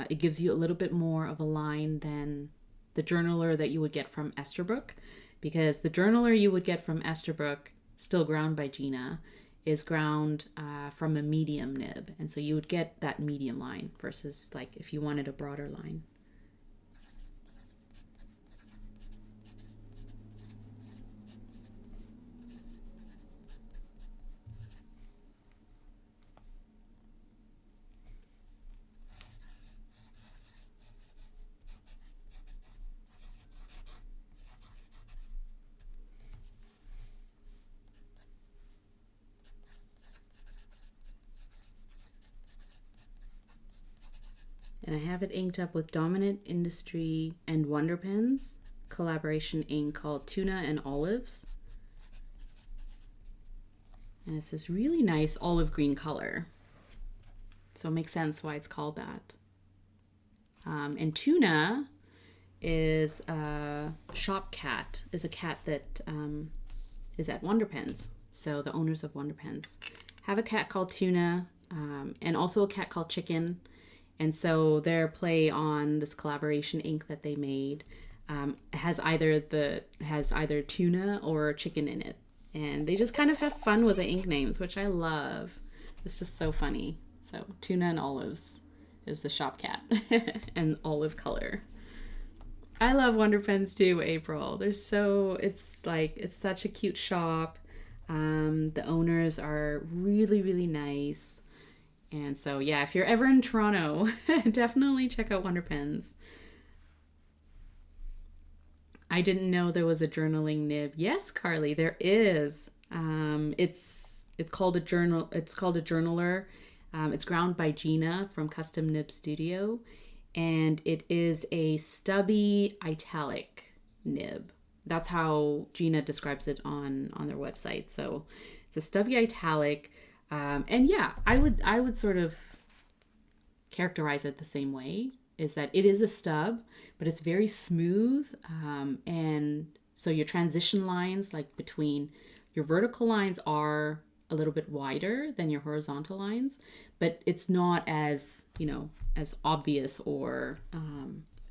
it gives you a little bit more of a line than the journaler that you would get from Esterbrook, because the journaler you would get from Esterbrook, still ground by Gina, is ground from a medium nib. And so you would get that medium line versus like if you wanted a broader line. And I have it inked up with Dominant Industry and Wonder Pens collaboration ink called Tuna and Olives. And it's this really nice olive green color. So it makes sense why it's called that. And Tuna is a shop cat, is a cat that is at Wonder Pens. So the owners of Wonder Pens have a cat called Tuna and also a cat called Chicken. And so their play on this collaboration ink that they made has either tuna or chicken in it. And they just kind of have fun with the ink names, which I love. It's just so funny. So Tuna and Olives is the shop cat and olive color. I love Wonder Pens too, April. It's such a cute shop. The owners are really, really nice. And so, yeah, if you're ever in Toronto, definitely check out Wonder Pens. I didn't know there was a journaling nib. Yes, Carly, there is. It's called a journal. It's called a journaler. It's ground by Gina from Custom Nib Studio, and it is a stubby italic nib. That's how Gina describes it on their website. So it's a stubby italic. And yeah, I would sort of characterize it the same way, is that it is a stub, but it's very smooth. And so your transition lines, like between your vertical lines, are a little bit wider than your horizontal lines, but it's not as, as obvious or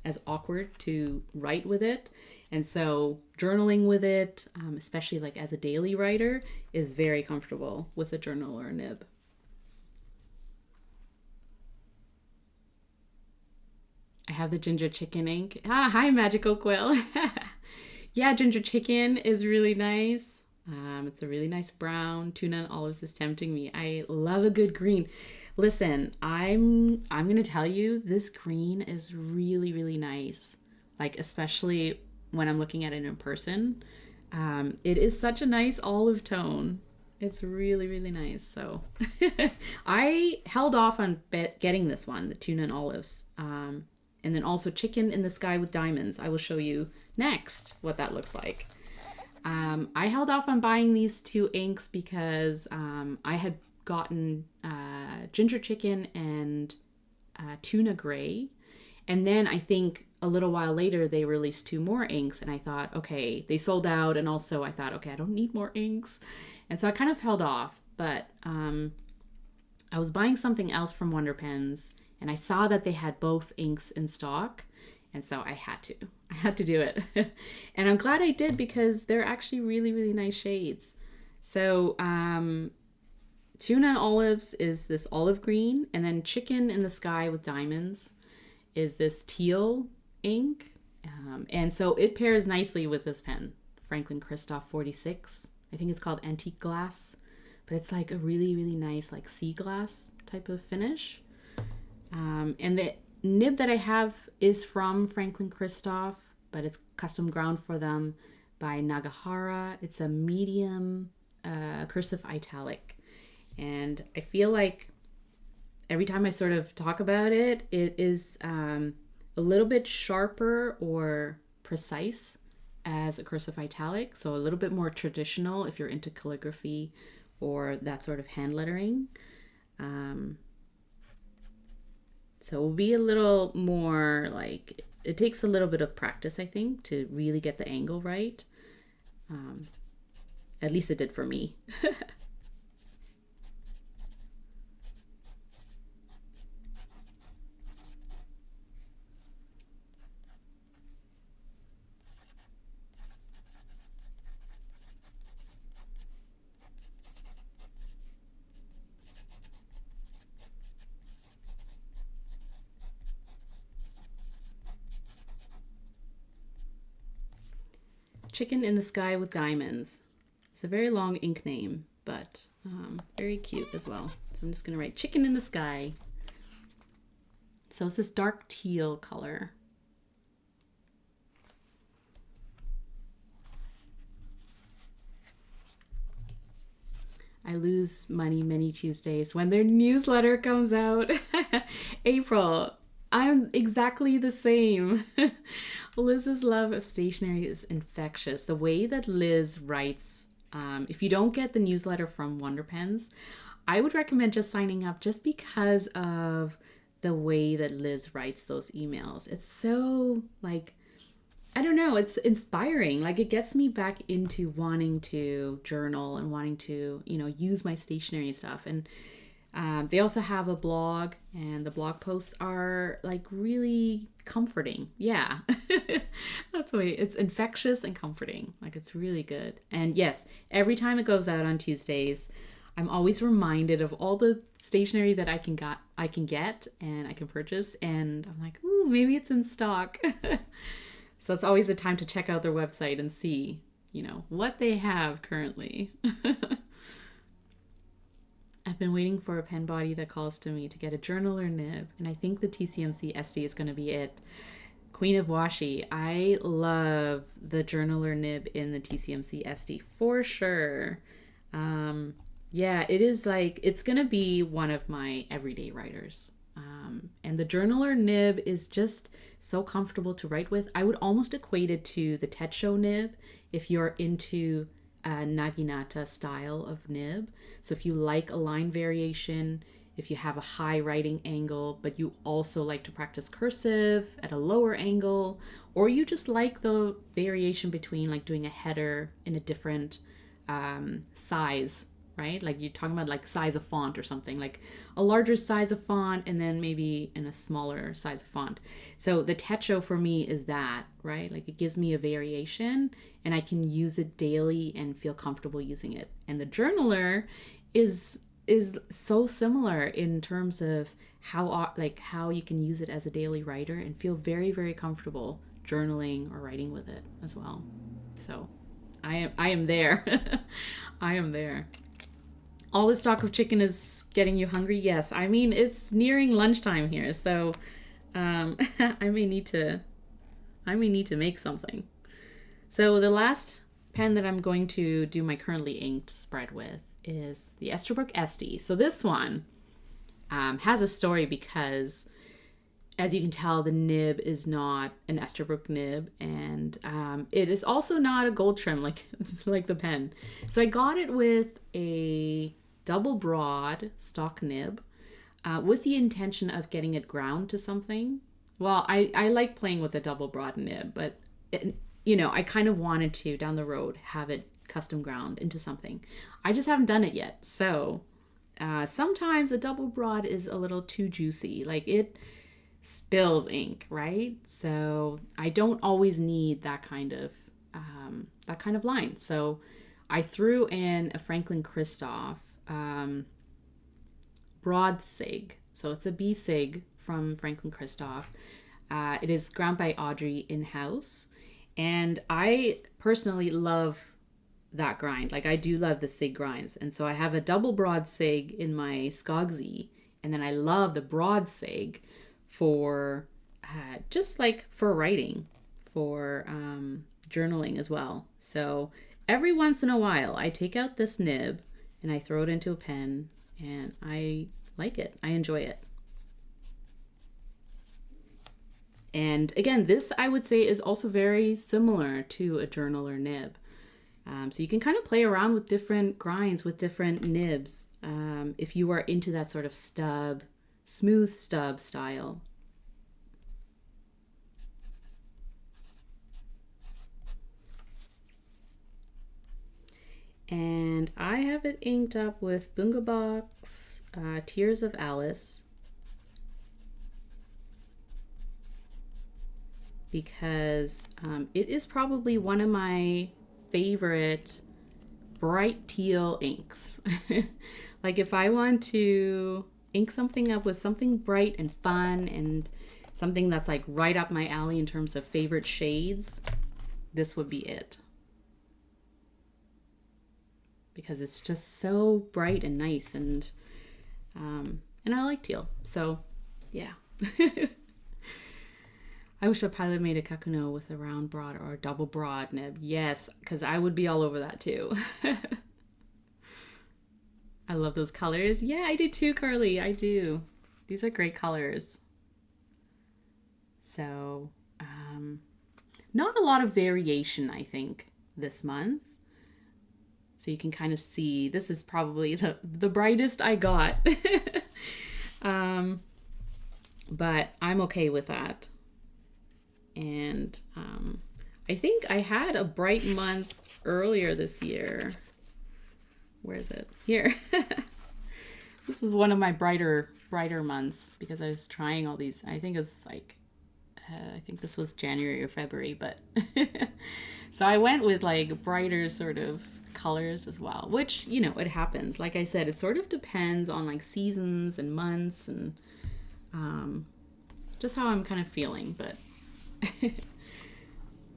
as awkward to write with it. And so journaling with it, especially like as a daily writer, is very comfortable with a journal or a nib. I have the ginger chicken ink. Hi, Magical Quill. Yeah, ginger chicken is really nice. It's a really nice brown. Tuna and olives is tempting me. I love a good green. Listen, I'm gonna tell you, this green is really, really nice. Like, especially when I'm looking at it in person. It is such a nice olive tone. It's really, really nice. So I held off on getting this one, the tuna and olives. And then also Chicken in the Sky with Diamonds. I will show you next what that looks like. I held off on buying these two inks because I had gotten ginger chicken and tuna gray. And then I think a little while later they released two more inks, and I thought, okay, they sold out. And also I thought, okay, I don't need more inks. And so I kind of held off, but I was buying something else from Wonder Pens, and I saw that they had both inks in stock. And so I had to do it. And I'm glad I did, because they're actually really, really nice shades. So Tuna and Olives is this olive green, and then Chicken in the Sky with Diamonds is this teal ink. And so it pairs nicely with this pen, Franklin-Christoph 46. I think it's called Antique Glass, but it's like a really, really nice like sea glass type of finish. And the nib that I have is from Franklin-Christoph, but it's custom ground for them by Nagahara. It's a medium cursive italic. And I feel like every time I sort of talk about it, it is a little bit sharper or precise as a cursive italic. So a little bit more traditional if you're into calligraphy or that sort of hand lettering. So it will be a little more like, it takes a little bit of practice, I think, to really get the angle right. At least it did for me. Chicken in the Sky with Diamonds. It's a very long ink name, but very cute as well. So I'm just going to write Chicken in the Sky. So it's this dark teal color. I lose money many Tuesdays when their newsletter comes out. April, I'm exactly the same. Liz's love of stationery is infectious. The way that Liz writes, if you don't get the newsletter from Wonder Pens, I would recommend just signing up just because of the way that Liz writes those emails. It's so like, I don't know, it's inspiring. Like, it gets me back into wanting to journal and wanting to, you know, use my stationery stuff. And they also have a blog, and the blog posts are like really comforting. Yeah, that's the way. It's infectious and comforting. Like, it's really good. And yes, every time it goes out on Tuesdays, I'm always reminded of all the stationery that I can get and I can purchase. And I'm like, ooh, maybe it's in stock. So it's always a time to check out their website and see, you know, what they have currently. I've been waiting for a pen body that calls to me to get a journal or nib, and I think the TCMC Estie is going to be it. Queen of Washi, I love the journal or nib in the TCMC Estie for sure. Yeah, it is like, it's going to be one of my everyday writers. And the journal or nib is just so comfortable to write with. I would almost equate it to the Techo nib if you're into naginata style of nib. So if you like a line variation, if you have a high writing angle, but you also like to practice cursive at a lower angle, or you just like the variation between like doing a header in a different size right? Like you're talking about like size of font or something, like a larger size of font and then maybe in a smaller size of font. So the Techo for me is that, right? Like it gives me a variation and I can use it daily and feel comfortable using it. And the journaler is so similar in terms of how you can use it as a daily writer and feel very, very comfortable journaling or writing with it as well. So I am there. I am there. All this talk of chicken is getting you hungry? Yes. I mean, it's nearing lunchtime here, so I may need to make something. So the last pen that I'm going to do my currently inked spread with is the Esterbrook Estie. So this one has a story because, as you can tell, the nib is not an Esterbrook nib, and it is also not a gold trim like the pen. So I got it with a double broad stock nib with the intention of getting it ground to something. Well, I like playing with a double broad nib, but I kind of wanted to down the road have it custom ground into something. I just haven't done it yet. So sometimes a double broad is a little too juicy. Like it spills ink, right? So I don't always need that kind of line. So I threw in a Franklin-Christoph broad sig. So it's a B sig from Franklin-Christoph. It is ground by Audrey in-house. And I personally love that grind. Like I do love the sig grinds. And so I have a double broad sig in my Skogsy. And then I love the broad sig for just like for writing, for journaling as well. So every once in a while I take out this nib and I throw it into a pen and I like it. I enjoy it. And again, this I would say is also very similar to a journaler nib. So you can kind of play around with different grinds, with different nibs, if you are into that sort of smooth stub style. And I have it inked up with Bungabox, Tears of Alice, because it is probably one of my favorite bright teal inks. Like if I want to ink something up with something bright and fun and something that's like right up my alley in terms of favorite shades, this would be it. Because it's just so bright and nice, and I like teal. So yeah. I wish I probably made a kakuno with a round broad or a double broad nib. Yes, because I would be all over that too. I love those colors. Yeah, I do too, Carly. I do. These are great colors. So, not a lot of variation, I think, this month. So you can kind of see, this is probably the brightest I got. But I'm okay with that. And I think I had a bright month earlier this year. Where is it? Here. This was one of my brighter months because I was trying all these. I think it's like, I think this was January or February, but so I went with like brighter sort of colors as well, which, it happens. Like I said, it sort of depends on like seasons and months and just how I'm kind of feeling, but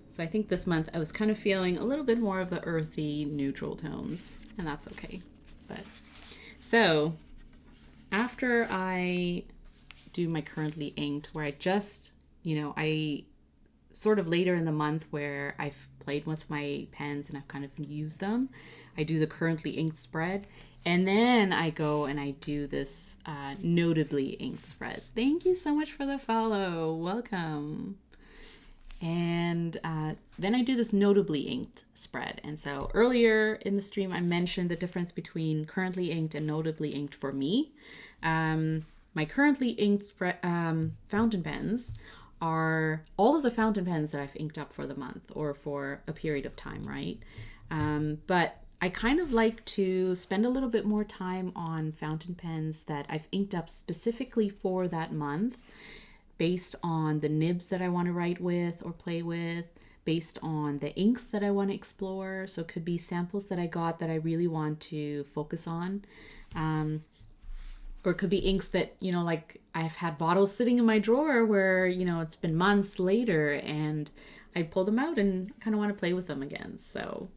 so I think this month I was kind of feeling a little bit more of the earthy neutral tones, and that's okay. But so after I do my currently inked, where I just, I sort of later in the month where I've played with my pens and I've kind of used them, I do the currently inked spread, and then I go and I do this notably inked spread. Thank you so much for the follow. Welcome. And then I do this notably inked spread. And so earlier in the stream, I mentioned the difference between currently inked and notably inked for me. My currently inked fountain pens are all of the fountain pens that I've inked up for the month or for a period of time, right? But I kind of like to spend a little bit more time on fountain pens that I've inked up specifically for that month, based on the nibs that I want to write with or play with, based on the inks that I want to explore. So it could be samples that I got that I really want to focus on. Or it could be inks that, you know, like I've had bottles sitting in my drawer where, you know, it's been months later and I pull them out and kind of want to play with them again. So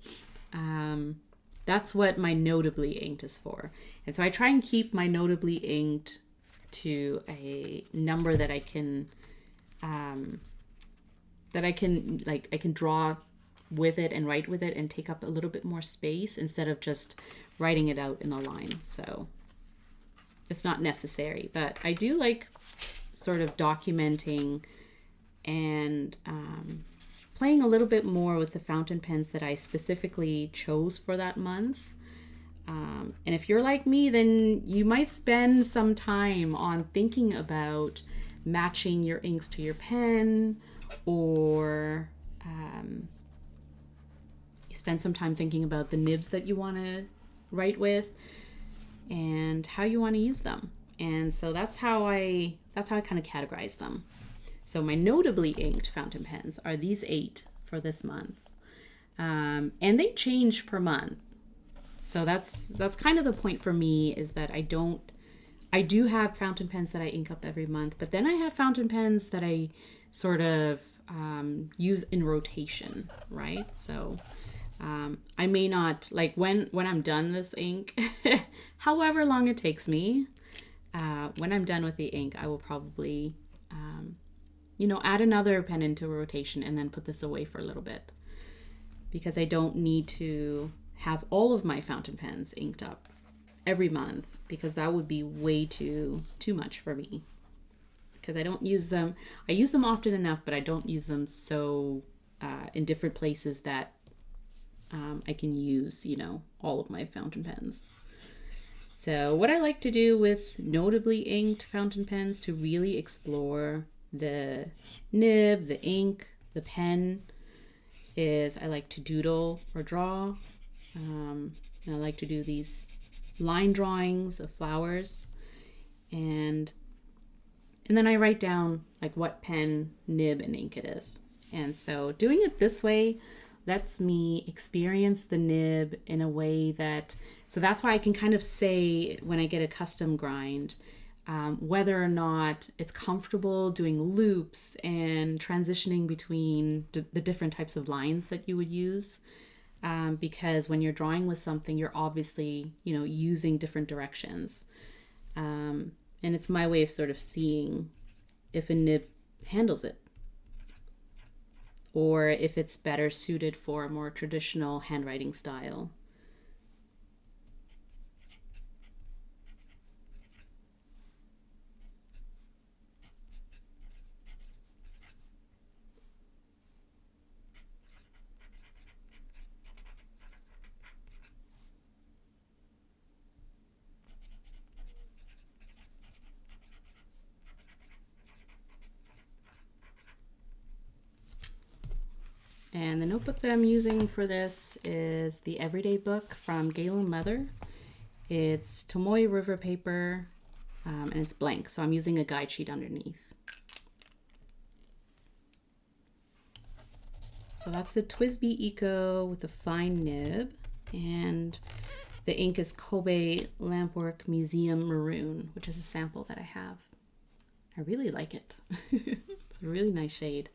that's what my notably inked is for. And so I try and keep my notably inked to a number that I can like, I can draw with it and write with it and take up a little bit more space instead of just writing it out in a line. So it's not necessary, but I do like sort of documenting and playing a little bit more with the fountain pens that I specifically chose for that month. And if you're like me, then you might spend some time on thinking about matching your inks to your pen, or you spend some time thinking about the nibs that you want to write with and how you want to use them. And so that's how I kind of categorize them. So my notably inked fountain pens are these 8 for this month. And they change per month. So that's kind of the point for me, is that I do have fountain pens that I ink up every month, but then I have fountain pens that I sort of use in rotation, right? So I may not, like when I'm done this ink, however long it takes me, when I'm done with the ink, I will probably, add another pen into rotation and then put this away for a little bit, because I don't need to have all of my fountain pens inked up every month, because that would be way too much for me, because I don't use them. I use them often enough, but I don't use them so in different places that I can use, all of my fountain pens. So what I like to do with notably inked fountain pens to really explore the nib, the ink, the pen, is I like to doodle or draw. And I like to do these line drawings of flowers, and then I write down like what pen, nib, and ink it is. And so doing it this way lets me experience the nib in a way that, so that's why I can kind of say when I get a custom grind, whether or not it's comfortable doing loops and transitioning between the different types of lines that you would use. Because when you're drawing with something, you're obviously, using different directions. And it's my way of sort of seeing if a nib handles it, or if it's better suited for a more traditional handwriting style. And the notebook that I'm using for this is the Everyday book from Galen Leather. It's Tomoe River paper, and it's blank, so I'm using a guide sheet underneath. So that's the TWSBI Eco with a fine nib, and the ink is Kobe Lampwork Museum Maroon, which is a sample that I have. I really like it. It's a really nice shade.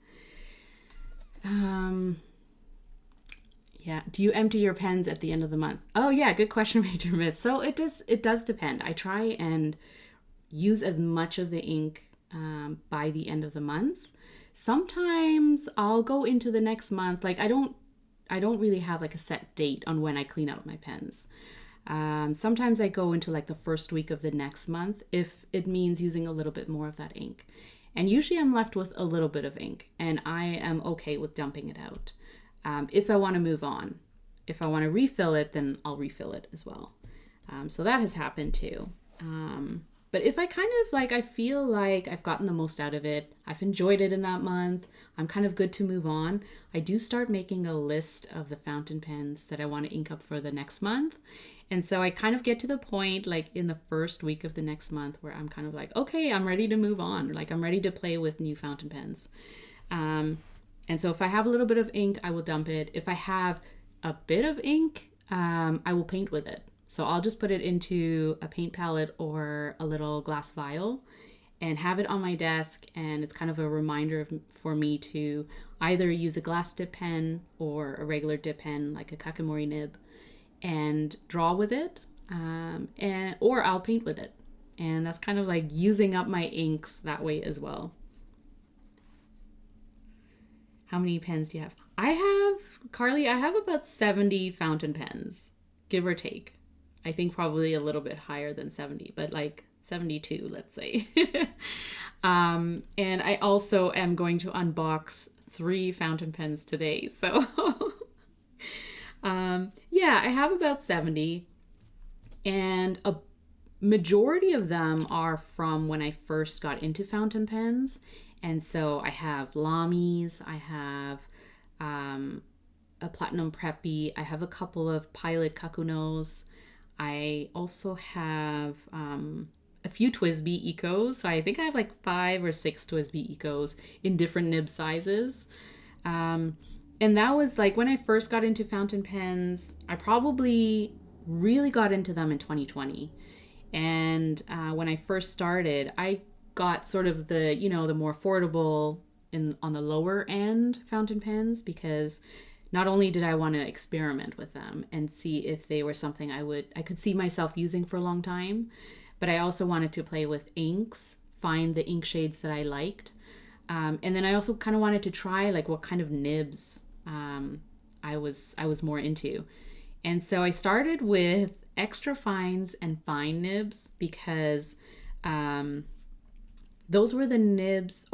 Yeah. Do you empty your pens at the end of the month? Oh yeah, good question, Major Myth. So it does depend. I try and use as much of the ink by the end of the month. Sometimes I'll go into the next month. Like I don't really have like a set date on when I clean out my pens. Sometimes I go into like the first week of the next month if it means using a little bit more of that ink. And usually I'm left with a little bit of ink, and I am okay with dumping it out. If I want to move on. If I want to refill it, then I'll refill it as well. So that has happened too. But if I kind of like, I feel like I've gotten the most out of it, I've enjoyed it in that month, I'm kind of good to move on, I do start making a list of the fountain pens that I want to ink up for the next month. And so I kind of get to the point like in the first week of the next month where I'm kind of like, okay, I'm ready to move on. Like I'm ready to play with new fountain pens. And so if I have a little bit of ink, I will dump it. If I have a bit of ink, I will paint with it. So I'll just put it into a paint palette or a little glass vial and have it on my desk. And it's kind of a reminder for me to either use a glass dip pen or a regular dip pen, like a Kakimori nib, and draw with it, or I'll paint with it. And that's kind of like using up my inks that way as well. How many pens do you have? Carly, I have about 70 fountain pens, give or take. I think probably a little bit higher than 70, but like 72, let's say. And I also am going to unbox 3 fountain pens today. So yeah, I have about 70, and a majority of them are from when I first got into fountain pens. And so I have Lamis, I have a Platinum Preppy, I have a couple of Pilot Kakunos, I also have a few TWSBI Ecos. So I think I have like 5 or 6 TWSBI Ecos in different nib sizes. And that was like when I first got into fountain pens, I probably really got into them in 2020. And when I first started, I got sort of the, the more affordable on the lower end fountain pens, because not only did I want to experiment with them and see if they were something I could see myself using for a long time, but I also wanted to play with inks, find the ink shades that I liked. And then I also kind of wanted to try like what kind of nibs I was more into. And so I started with extra fines and fine nibs because those were the nibs,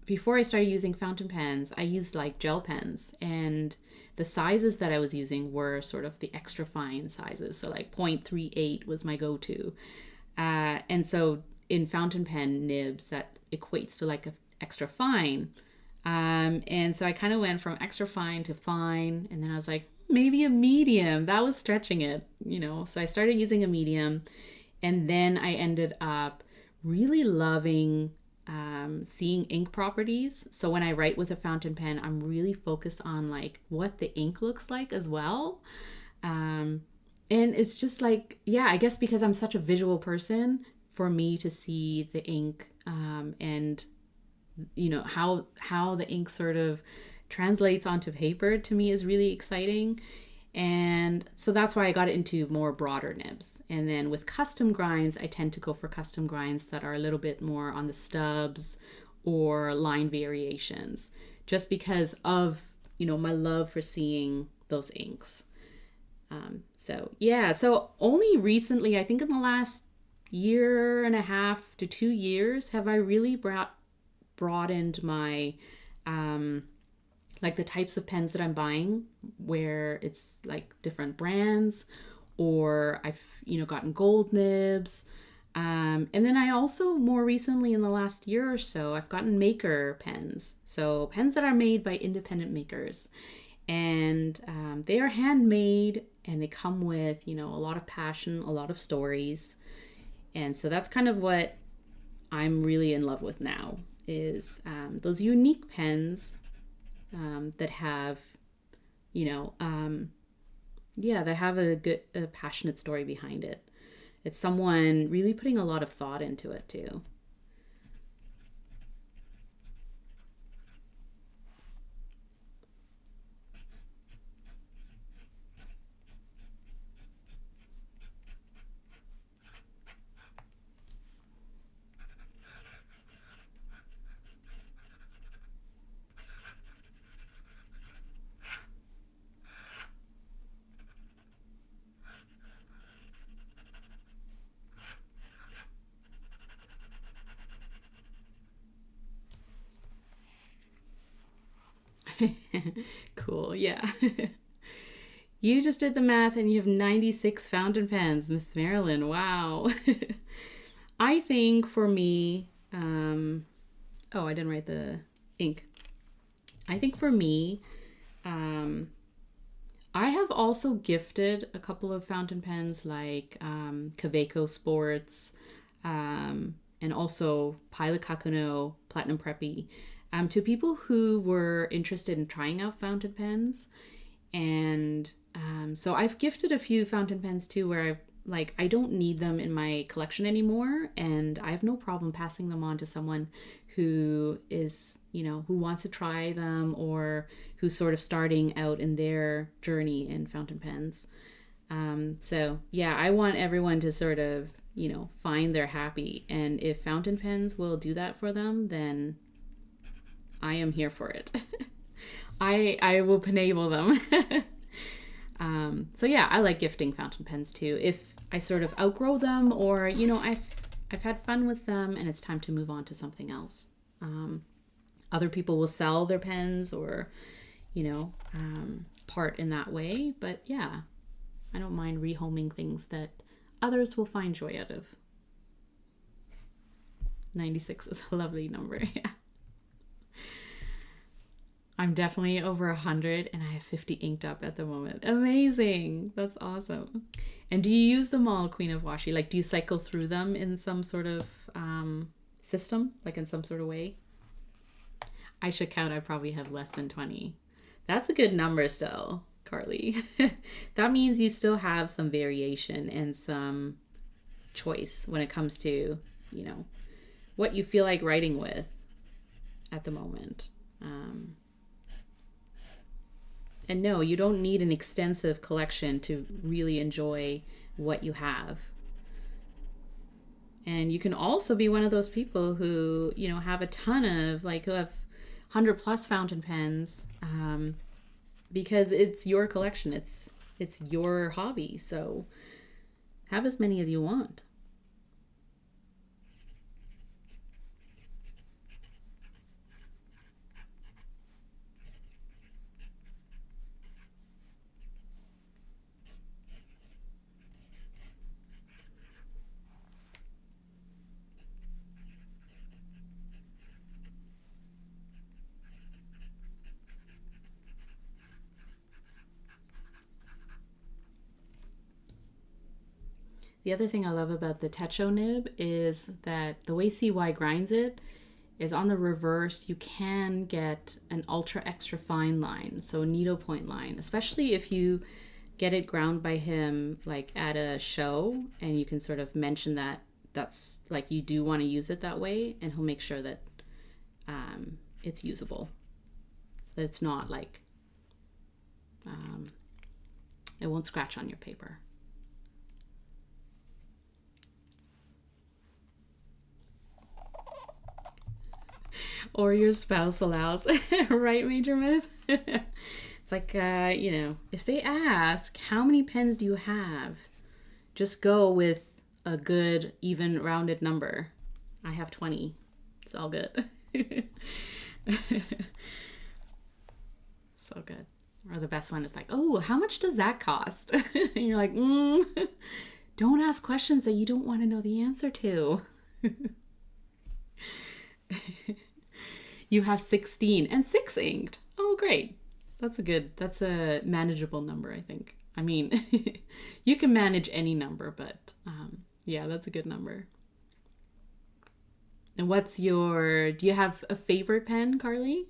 before I started using fountain pens, I used like gel pens, and the sizes that I was using were sort of the extra fine sizes. So like 0.38 was my go-to. And so in fountain pen nibs, that equates to like an extra fine. And so I kind of went from extra fine to fine, and then I was like, maybe a medium. That was stretching it, So I started using a medium, and then I ended up really loving seeing ink properties. So when I write with a fountain pen, I'm really focused on like what the ink looks like as well. And it's just like, yeah, I guess because I'm such a visual person, for me to see the ink and how the ink sort of translates onto paper, to me is really exciting. And so that's why I got into more broader nibs. And then with custom grinds, I tend to go for custom grinds that are a little bit more on the stubs or line variations, just because of, my love for seeing those inks. So only recently, I think in the last year and a half to 2 years, have I really broadened my like the types of pens that I'm buying, where it's like different brands, or I've gotten gold nibs, and then I also more recently in the last year or so, I've gotten maker pens, so pens that are made by independent makers, and they are handmade, and they come with a lot of passion, a lot of stories. And so that's kind of what I'm really in love with now, is those unique pens that have, that have a passionate story behind it. It's someone really putting a lot of thought into it too. Cool, yeah. You just did the math and you have 96 fountain pens, Miss Marilyn. Wow. I think for me, oh, I didn't write the ink. I think for me, I have also gifted a couple of fountain pens like Kaweco Sports, and also Pilot Kakuno Platinum Preppy, to people who were interested in trying out fountain pens. And so I've gifted a few fountain pens too where I don't need them in my collection anymore, and I have no problem passing them on to someone who is, who wants to try them, or who's sort of starting out in their journey in fountain pens. So yeah, I want everyone to sort of, find their happy. And if fountain pens will do that for them, then I am here for it. I will enable them. So yeah, I like gifting fountain pens too. If I sort of outgrow them, or, I've had fun with them and it's time to move on to something else. Other people will sell their pens or, part in that way. But yeah, I don't mind rehoming things that others will find joy out of. 96 is a lovely number. Yeah. I'm definitely over 100 and I have 50 inked up at the moment. Amazing. That's awesome. And do you use them all, Queen of Washi? Like, do you cycle through them in some sort of system, like in some sort of way? I should count. I probably have less than 20. That's a good number still, Carly. That means you still have some variation and some choice when it comes to, what you feel like writing with at the moment. And no, you don't need an extensive collection to really enjoy what you have. And you can also be one of those people who, have a ton of, who have 100 plus fountain pens, because it's your collection. It's your hobby. So have as many as you want. The other thing I love about the Techo nib is that the way CY grinds it is on the reverse. You can get an ultra extra fine line, so a needlepoint line, especially if you get it ground by him at a show, and you can sort of mention that that's you do want to use it that way, and he'll make sure that it's usable, that it's not it won't scratch on your paper. Or your spouse allows. Right, Major Myth? It's if they ask, how many pens do you have? Just go with a good, even rounded number. I have 20. It's all good. So good. Or the best one is oh, how much does that cost? And you're like, don't ask questions that you don't want to know the answer to. You have 16 and 6 inked. Oh, great. That's a manageable number, I think. I mean, you can manage any number, but yeah, that's a good number. And do you have a favorite pen, Carly?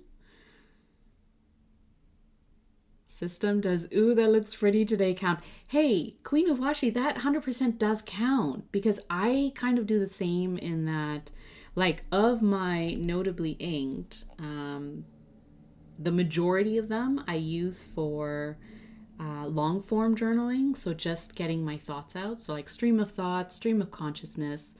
System does, ooh, that looks pretty today count. Hey, Queen of Washi, that 100% does count, because I kind of do the same in that, of my notably inked, the majority of them I use for long form journaling. So just getting my thoughts out. So stream of thoughts, stream of consciousness.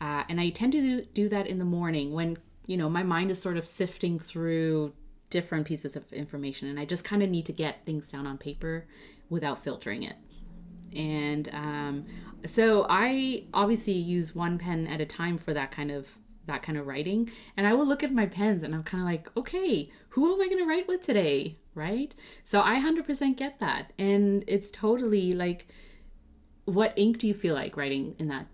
And I tend to do that in the morning when, my mind is sort of sifting through different pieces of information. And I just kind of need to get things down on paper without filtering it. And so I obviously use one pen at a time for that kind of writing. And I will look at my pens and I'm kind of okay, who am I going to write with today? Right? So I 100% get that. And it's totally what ink do you feel like writing in that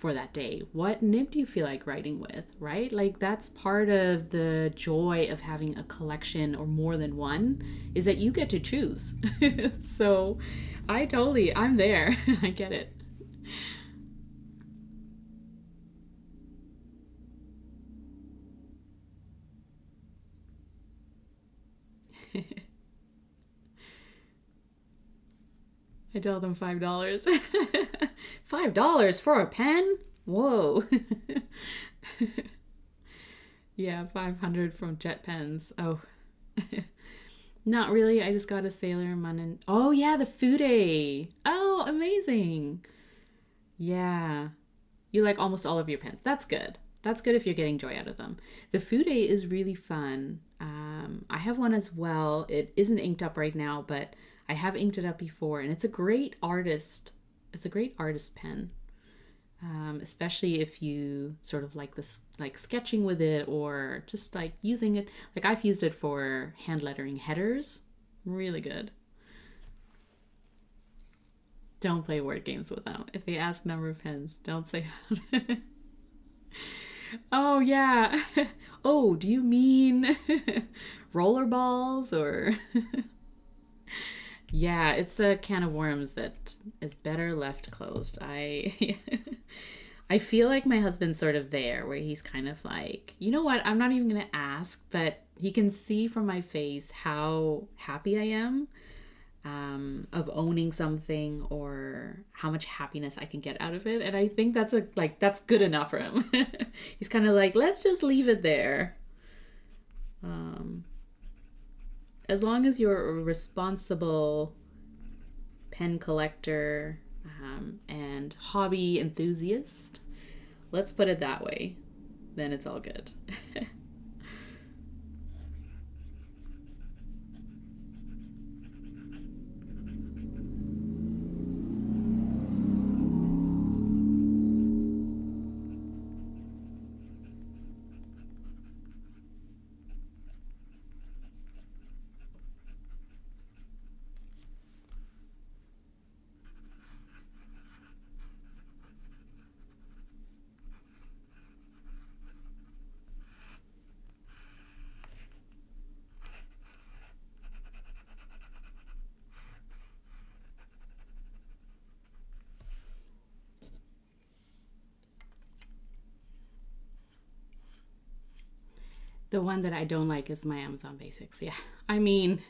for that day? What nib do you feel like writing with, right? Like that's part of the joy of having a collection or more than one, is that you get to choose. So I'm there. I get it. I tell them $5. $5 for a pen? Whoa. Yeah, 500 from Jet Pens. Oh. Not really. I just got a Sailor Moon. Oh yeah, the Fude. Oh, amazing. Yeah. You like almost all of your pens. That's good. That's good if you're getting joy out of them. The Fude is really fun. I have one as well. It isn't inked up right now, but I have inked it up before, and it's a great artist. It's a great artist pen, especially if you sort of like this, like sketching with it, or just like using it. Like I've used it for hand lettering headers. Really good. Don't play word games with them. If they ask number of pens, don't say that. Oh yeah. Oh, do you mean roller balls or? Yeah, it's a can of worms that is better left closed. I feel like my husband's sort of there, where he's kind of like, you know what, I'm not even gonna ask, but he can see from my face how happy I am, of owning something, or how much happiness I can get out of it. And I think that's good enough for him. He's kind of like, let's just leave it there. As long as you're a responsible pen collector, and hobby enthusiast, let's put it that way, then it's all good. The one that I don't like is my Amazon Basics. Yeah. I mean,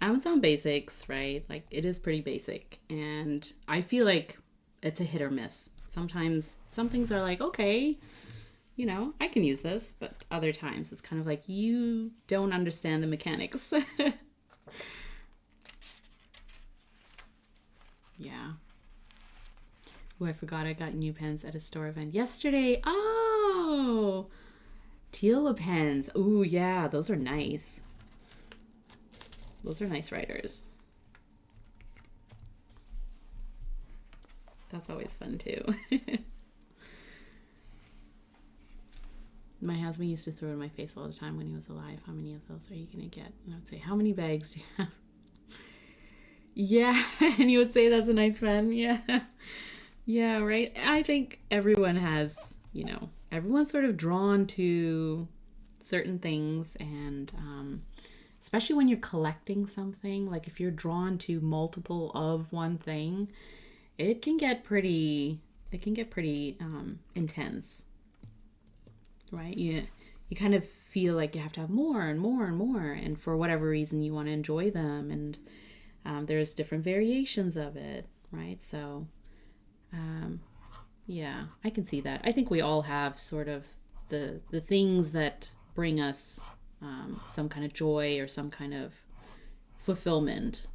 Amazon Basics, right? Like it is pretty basic. And I feel like it's a hit or miss. Sometimes some things are like, okay, I can use this. But other times it's kind of like, you don't understand the mechanics. Yeah. Oh, I forgot I got new pens at a store event yesterday. Oh, Teal pens. Ooh, yeah, those are nice. Those are nice writers. That's always fun too. My husband used to throw it in my face all the time when he was alive. How many of those are you gonna get? And I would say, how many bags do you have? Yeah, and he would say that's a nice pen. Yeah. Yeah, right. I think everyone has, everyone's sort of drawn to certain things, and especially when you're collecting something, like if you're drawn to multiple of one thing, it can get pretty intense, right? You kind of feel like you have to have more and more and more, and for whatever reason you want to enjoy them, and there's different variations of it, right? So yeah, I can see that. I think we all have sort of the things that bring us some kind of joy or some kind of fulfillment.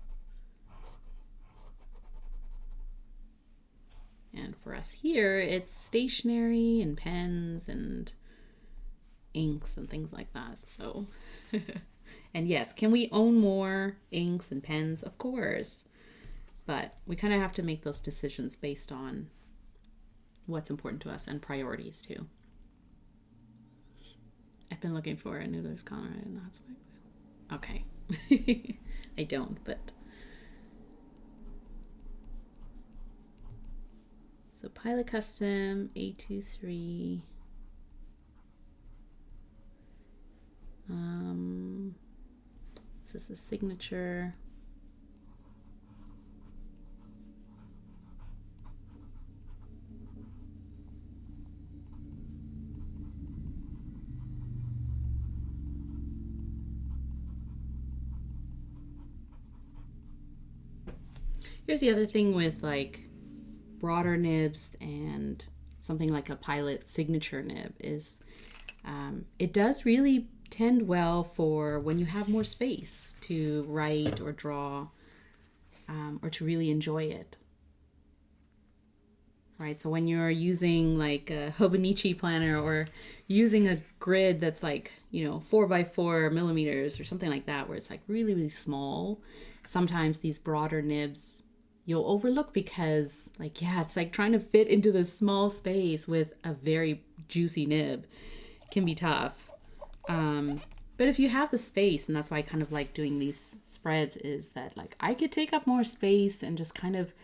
And for us here, it's stationery and pens and inks and things like that. So, and yes, can we own more inks and pens? Of course. But we kind of have to make those decisions based on what's important to us and priorities too. I've been looking for a Noodler's Conrad and that's my okay. I don't, but So Pilot Custom 823. This is a signature. Here's the other thing with like broader nibs and something like a Pilot signature nib is it does really tend well for when you have more space to write or draw or to really enjoy it. Right, so when you're using like a Hobonichi planner or using a grid that's like, 4x4 millimeters or something like that, where it's like really, really small, sometimes these broader nibs you'll overlook because it's like trying to fit into this small space with a very juicy nib can be tough. But if you have the space, and that's why I kind of like doing these spreads, is that like I could take up more space and just kind of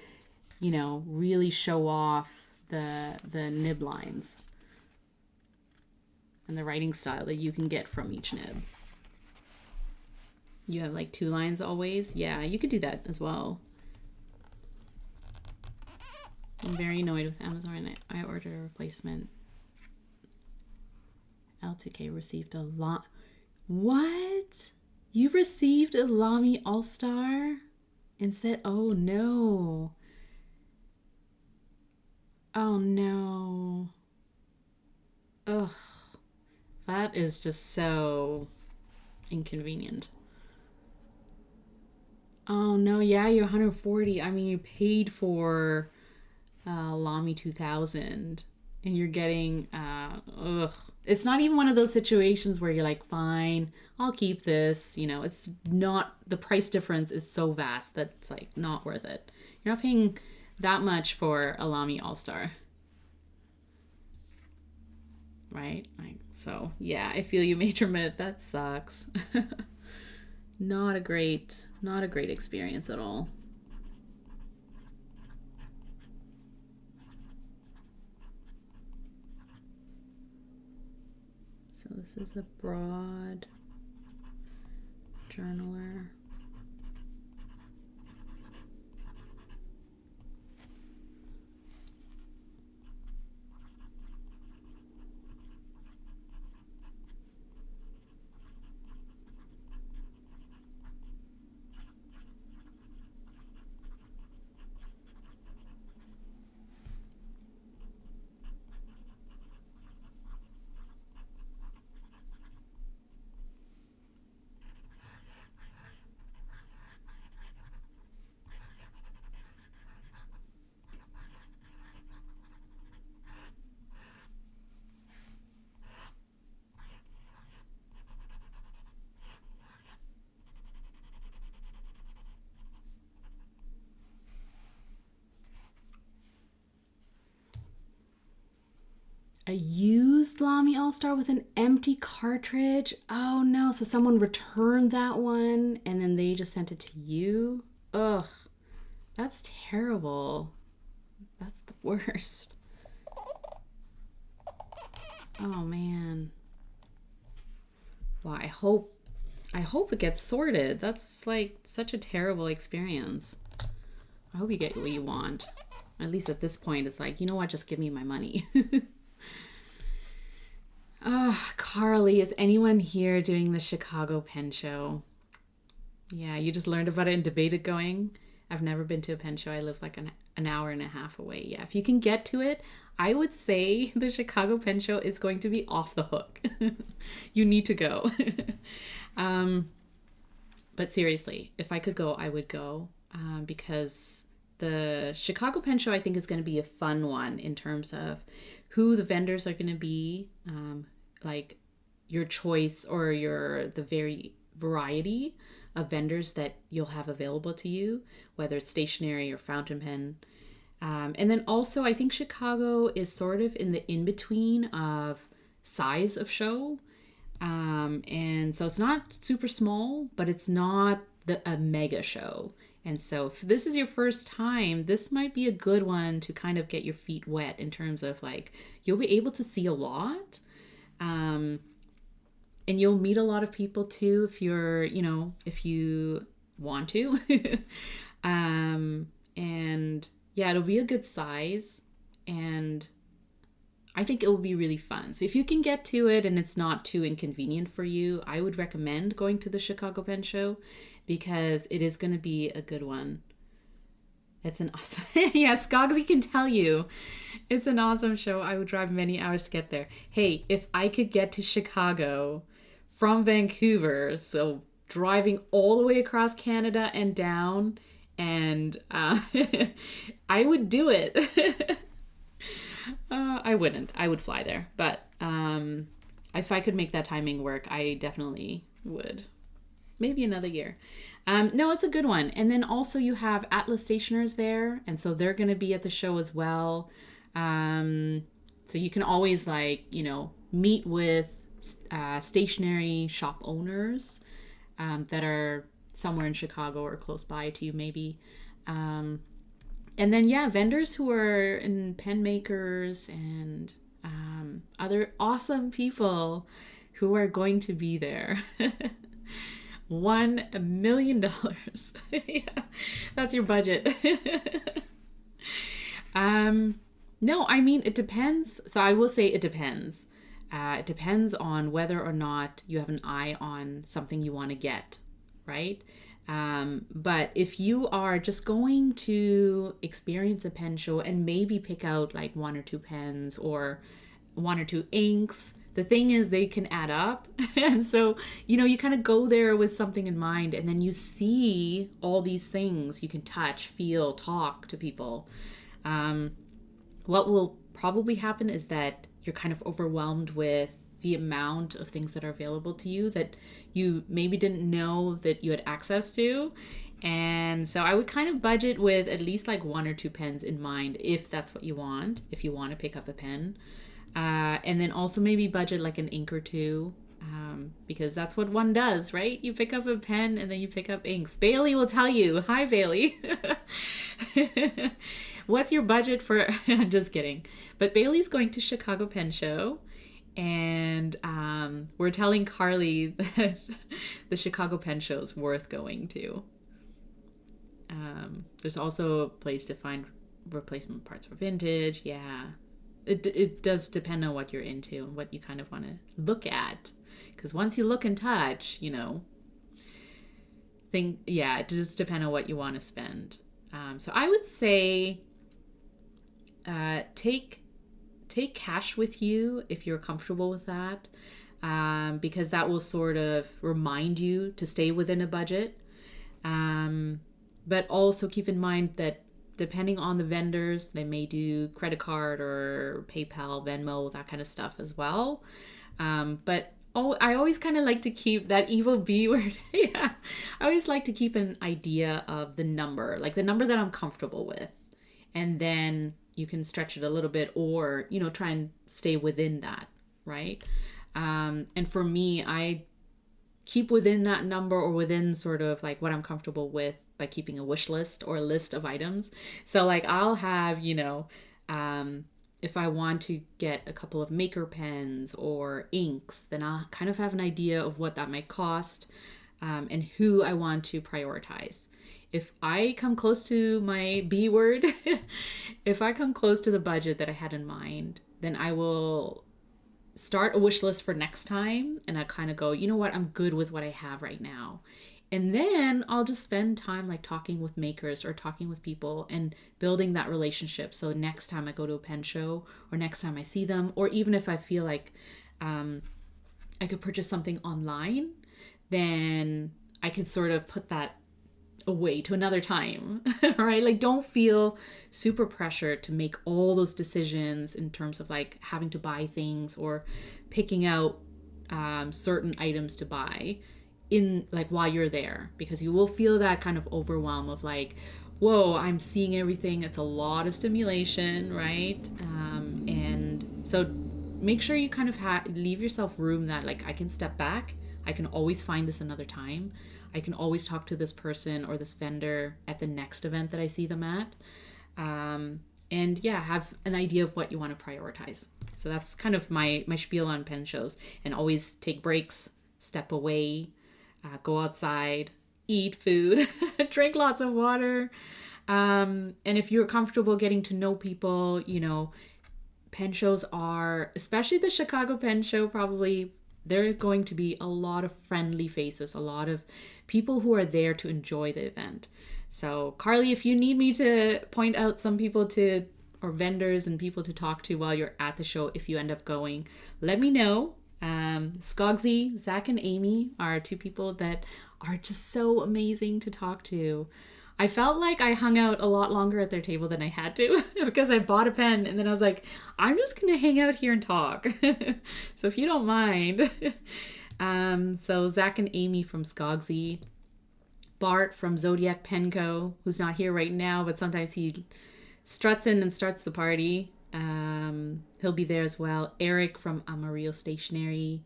really show off the nib lines and the writing style that you can get from each nib. You have like 2 lines always. Yeah, you could do that as well. I'm very annoyed with Amazon. I ordered a replacement. L2K received a lot. What? You received a Lamy All-Star and said, oh no. Oh no. Ugh. That is just so inconvenient. Oh no, yeah, you're 140. I mean, you paid for Lamy 2000 and you're getting, It's not even one of those situations where you're like, fine, I'll keep this. It's not, the price difference is so vast that it's like not worth it. You're not paying that much for a Lamy All-Star, right? So yeah, I feel you, Major Myth. That sucks. Not a great experience at all. So this is a broad journaler. A used Lamy All-Star with an empty cartridge? Oh no, so someone returned that one and then they just sent it to you? Ugh, that's terrible. That's the worst. Oh man. Well, I hope it gets sorted. That's like such a terrible experience. I hope you get what you want. At least at this point, it's like, you know what, just give me my money. Carly, is anyone here doing the Chicago Pen Show? Yeah, you just learned about it and debated going. I've never been to a pen show. I live like an hour and a half away. Yeah, if you can get to it, I would say the Chicago Pen Show is going to be off the hook. You need to go. But seriously, if I could go, I would go because the Chicago Pen Show I think is going to be a fun one in terms of who the vendors are going to be, like your choice or the very variety of vendors that you'll have available to you, whether it's stationery or fountain pen. And then also I think Chicago is sort of in the in-between of size of show. And so it's not super small, but it's not a mega show. And so if this is your first time, this might be a good one to kind of get your feet wet in terms of like, you'll be able to see a lot. And you'll meet a lot of people too if you're, if you want to. And yeah, it'll be a good size. And I think it will be really fun. So if you can get to it and it's not too inconvenient for you, I would recommend going to the Chicago Pen Show because it is going to be a good one. It's an awesome... yeah, Skogsy can tell you. It's an awesome show. I would drive many hours to get there. Hey, if I could get to Chicago from Vancouver, so driving all the way across Canada and down, and I would do it. I wouldn't. I would fly there. But if I could make that timing work, I definitely would. Maybe another year. No, it's a good one. And then also you have Atlas Stationers there. And so they're going to be at the show as well. So you can always meet with stationery shop owners that are somewhere in Chicago or close by to you maybe. And then, vendors who are in pen makers and other awesome people who are going to be there. $1 million. Yeah, that's your budget. No, I mean, it depends. So I will say it depends. It depends on whether or not you have an eye on something you want to get, right? But if you are just going to experience a pen show and maybe pick out like 1 or 2 pens or 1 or 2 inks, the thing is they can add up. And so, you kind of go there with something in mind and then you see all these things you can touch, feel, talk to people. What will probably happen is that you're kind of overwhelmed with the amount of things that are available to you that you maybe didn't know that you had access to. And so I would kind of budget with at least like 1 or 2 pens in mind if that's what you want, if you want to pick up a pen. And then also maybe budget like an ink or 2, because that's what one does, right? You pick up a pen and then you pick up inks. Bailey will tell you. Hi, Bailey. What's your budget for... I'm just kidding. But Bailey's going to Chicago Pen Show. And we're telling Carly that the Chicago Pen Show is worth going to. There's also a place to find replacement parts for vintage. Yeah. It does depend on what you're into and what you kind of want to look at. Because once you look and touch, it does depend on what you want to spend. So I would say take cash with you if you're comfortable with that, because that will sort of remind you to stay within a budget. But also keep in mind that depending on the vendors, they may do credit card or PayPal, Venmo, that kind of stuff as well. But I always kind of like to keep that evil B word. Yeah, I always like to keep an idea of the number, like the number that I'm comfortable with. And then you can stretch it a little bit or, try and stay within that, right? And for me, I keep within that number or within sort of like what I'm comfortable with by keeping a wish list or a list of items. So like I'll have, if I want to get a couple of maker pens or inks, then I'll kind of have an idea of what that might cost, and who I want to prioritize. If I come close to my B word, if I come close to the budget that I had in mind, then I will start a wish list for next time. And I kind of go, you know what, I'm good with what I have right now. And then I'll just spend time like talking with makers or talking with people and building that relationship. So next time I go to a pen show or next time I see them, or even if I feel like I could purchase something online, then I could sort of put that away to another time, right? Like don't feel super pressured to make all those decisions in terms of like having to buy things or picking out certain items to buy in like while you're there, because you will feel that kind of overwhelm of like, whoa, I'm seeing everything. It's a lot of stimulation, right? And so make sure you kind of leave yourself room that like I can step back, I can always find this another time. I can always talk to this person or this vendor at the next event that I see them at. And yeah, have an idea of what you want to prioritize. So that's kind of my spiel on pen shows. And always take breaks, step away, go outside, eat food, drink lots of water. And if you're comfortable getting to know people, you know, pen shows are, especially the Chicago Pen Show, probably there are going to be a lot of friendly faces, a lot of people who are there to enjoy the event. So Carly, if you need me to point out some people to, or vendors and people to talk to while you're at the show, if you end up going, let me know. Skogsy, Zach and Amy are two people that are just so amazing to talk to. I felt like I hung out a lot longer at their table than I had to because I bought a pen and then I was like, I'm just going to hang out here and talk. So if you don't mind. So Zach and Amy from Skogsy, Bart from Zodiac Pen Co., who's not here right now, but sometimes he struts in and starts the party. He'll be there as well. Eric from Amarillo Stationery.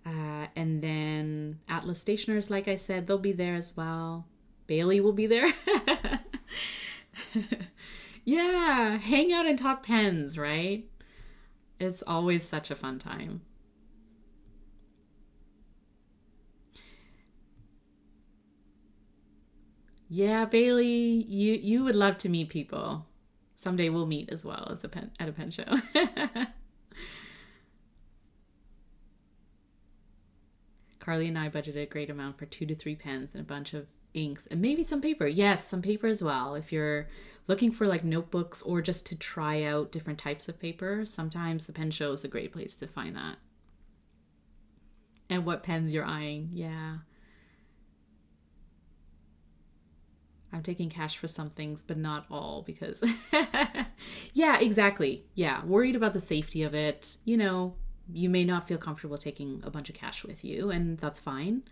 And then Atlas Stationers, like I said, they'll be there as well. Bailey will be there. Yeah, hang out and talk pens, right? It's always such a fun time. Yeah, Bailey, you would love to meet people. Someday we'll meet as well as at a pen show. Carly and I budgeted a great amount for 2 to 3 pens and a bunch of inks and maybe some paper. Yes, some paper as well. If you're looking for like notebooks or just to try out different types of paper, sometimes the pen show is a great place to find that. And what pens you're eyeing. Yeah. I'm taking cash for some things, but not all because yeah, exactly. Yeah. Worried about the safety of it. You know, you may not feel comfortable taking a bunch of cash with you, and that's fine.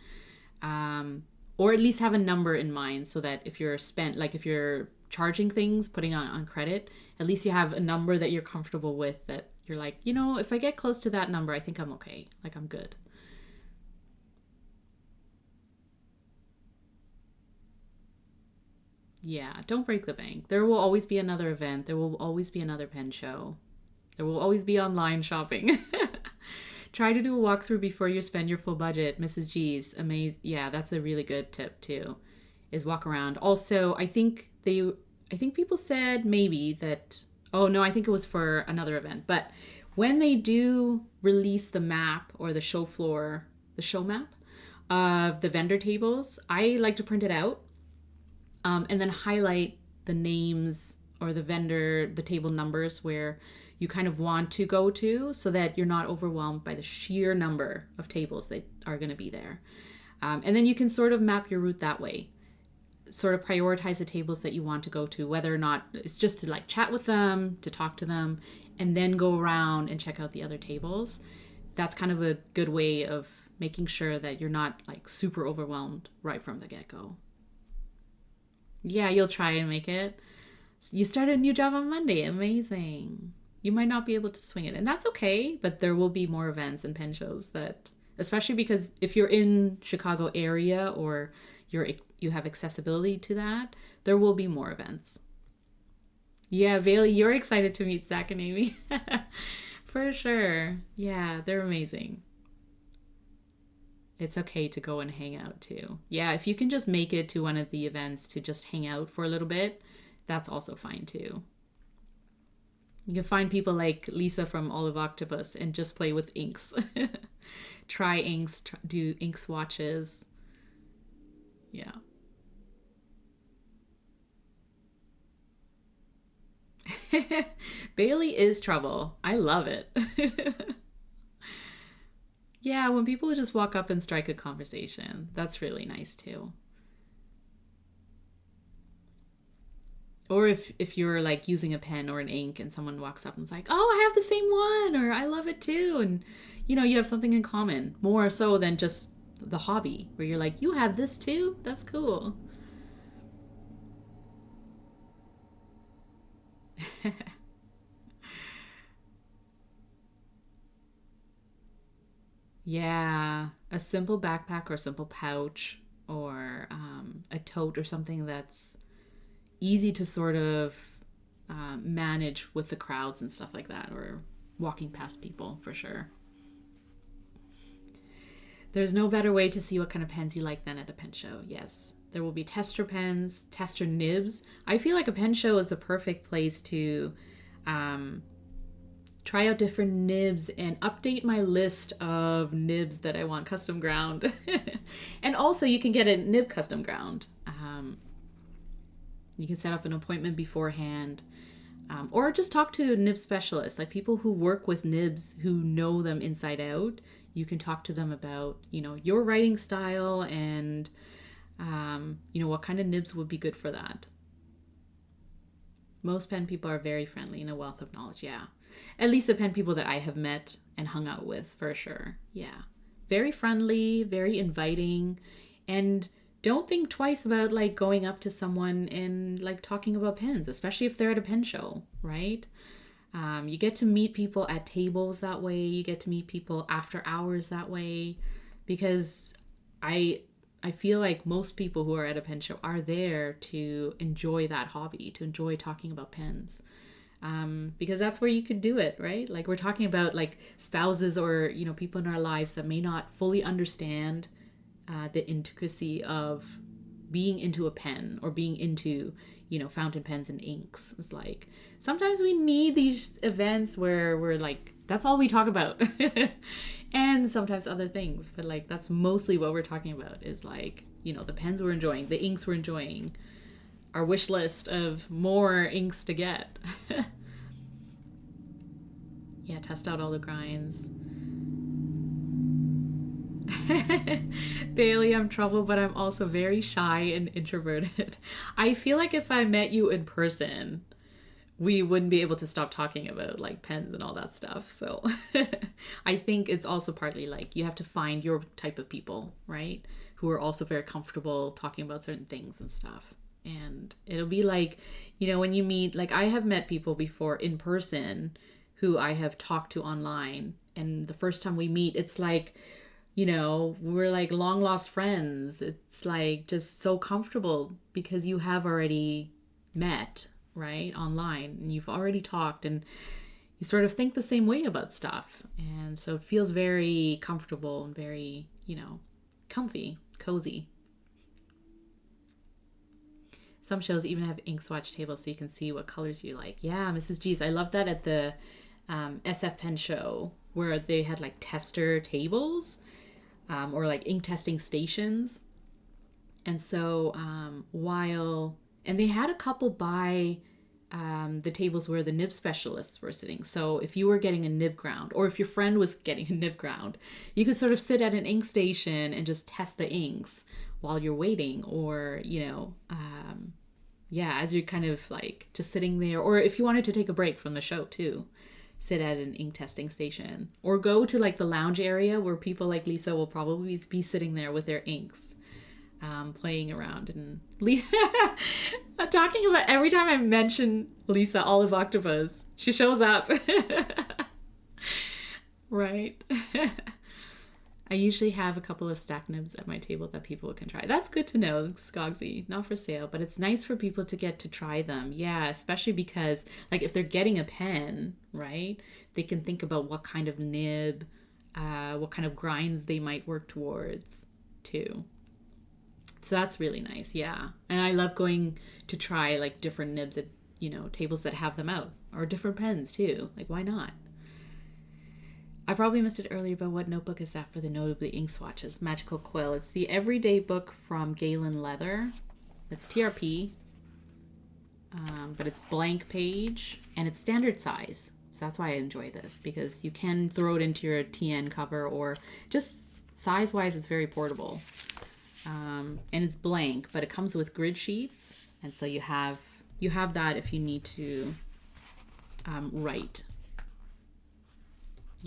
Or at least have a number in mind so that if you're if you're charging things, putting on credit, at least you have a number that you're comfortable with, that you're like, you know, if I get close to that number, I think I'm okay. Like, I'm good. Yeah, don't break the bank. There will always be another event. There will always be another pen show. There will always be online shopping. Try to do a walkthrough before you spend your full budget. Mrs. G's, amazing. Yeah, that's a really good tip too, is walk around. Also, I think people said maybe that, oh no, I think it was for another event, but when they do release the map or the show floor, the show map of the vendor tables, I like to print it out, and then highlight the names or the table numbers where you kind of want to go to, so that you're not overwhelmed by the sheer number of tables that are going to be there. And then you can sort of map your route that way. Sort of prioritize the tables that you want to go to, whether or not it's just to like chat with them, to talk to them, and then go around and check out the other tables. That's kind of a good way of making sure that you're not like super overwhelmed right from the get-go. Yeah, you'll try and make it. You started a new job on Monday. Amazing. You might not be able to swing it, and that's okay, but there will be more events and pen shows that, especially because if you're in Chicago area or you have accessibility to that, there will be more events. Yeah, Bailey, you're excited to meet Zach and Amy. For sure. Yeah, they're amazing. It's okay to go and hang out too. Yeah, if you can just make it to one of the events to just hang out for a little bit, that's also fine too. You can find people like Lisa from Olive Octopus and just play with inks. Try inks, do ink swatches. Yeah. Bailey is trouble. I love it. Yeah, when people just walk up and strike a conversation, that's really nice too. Or if you're like using a pen or an ink and someone walks up and is like, oh, I have the same one, or I love it too. And, you know, you have something in common, more so than just the hobby, where you're like, you have this too? That's cool. Yeah, a simple backpack or a simple pouch or a tote or something that's easy to sort of manage with the crowds and stuff like that, or walking past people for sure. There's no better way to see what kind of pens you like than at a pen show. Yes, there will be tester pens, tester nibs. I feel like a pen show is the perfect place to try out different nibs and update my list of nibs that I want custom ground. And also you can get a nib custom ground. You can set up an appointment beforehand, or just talk to a nib specialist, like people who work with nibs who know them inside out. You can talk to them about, your writing style and, what kind of nibs would be good for that. Most pen people are very friendly and a wealth of knowledge. Yeah. At least the pen people that I have met and hung out with, for sure. Yeah. Very friendly, very inviting, and don't think twice about like going up to someone and like talking about pens, especially if they're at a pen show, right? You get to meet people at tables that way. You get to meet people after hours that way, because I feel like most people who are at a pen show are there to enjoy that hobby, to enjoy talking about pens. Because that's where you could do it, right? Like we're talking about like spouses or, people in our lives that may not fully understand the intricacy of being into a pen or being into, fountain pens and inks. It's like sometimes we need these events where we're like, that's all we talk about. And sometimes other things, but like that's mostly what we're talking about is like, the pens we're enjoying, the inks we're enjoying, our wish list of more inks to get. Yeah, test out all the grinds. Bailey, I'm trouble, but I'm also very shy and introverted. I feel like if I met you in person, we wouldn't be able to stop talking about like pens and all that stuff. So I think it's also partly like you have to find your type of people, right? Who are also very comfortable talking about certain things and stuff. And it'll be like, when you meet, like I have met people before in person who I have talked to online. And the first time we meet, it's like, we're like long lost friends. It's like just so comfortable because you have already met, right, online, and you've already talked and you sort of think the same way about stuff. And so it feels very comfortable and very, comfy, cozy. Some shows even have ink swatch tables so you can see what colors you like. Yeah, Mrs. G's. I love that at the SF Pen show where they had like tester tables or like ink testing stations. And so and they had a couple by the tables where the nib specialists were sitting. So if you were getting a nib ground or if your friend was getting a nib ground, you could sort of sit at an ink station and just test the inks while you're waiting, or, as you're kind of like just sitting there, or if you wanted to take a break from the show too, sit at an ink testing station or go to like the lounge area where people like Lisa will probably be sitting there with their inks, playing around. And I'm talking about every time I mention Lisa Olive Octopus, she shows up. Right. I usually have a couple of stack nibs at my table that people can try. That's good to know, Skogsy. Not for sale, but it's nice for people to get to try them. Yeah, especially because, like, if they're getting a pen, right, they can think about what kind of nib, what kind of grinds they might work towards, too. So that's really nice, yeah. And I love going to try, like, different nibs at, tables that have them out. Or different pens, too. Like, why not? I probably missed it earlier, but what notebook is that for the notably ink swatches? Magical Quill. It's the everyday book from Galen Leather. It's TRP, but it's blank page and it's standard size. So that's why I enjoy this, because you can throw it into your TN cover, or just size-wise, it's very portable. And it's blank, but it comes with grid sheets, and so you have that if you need to write.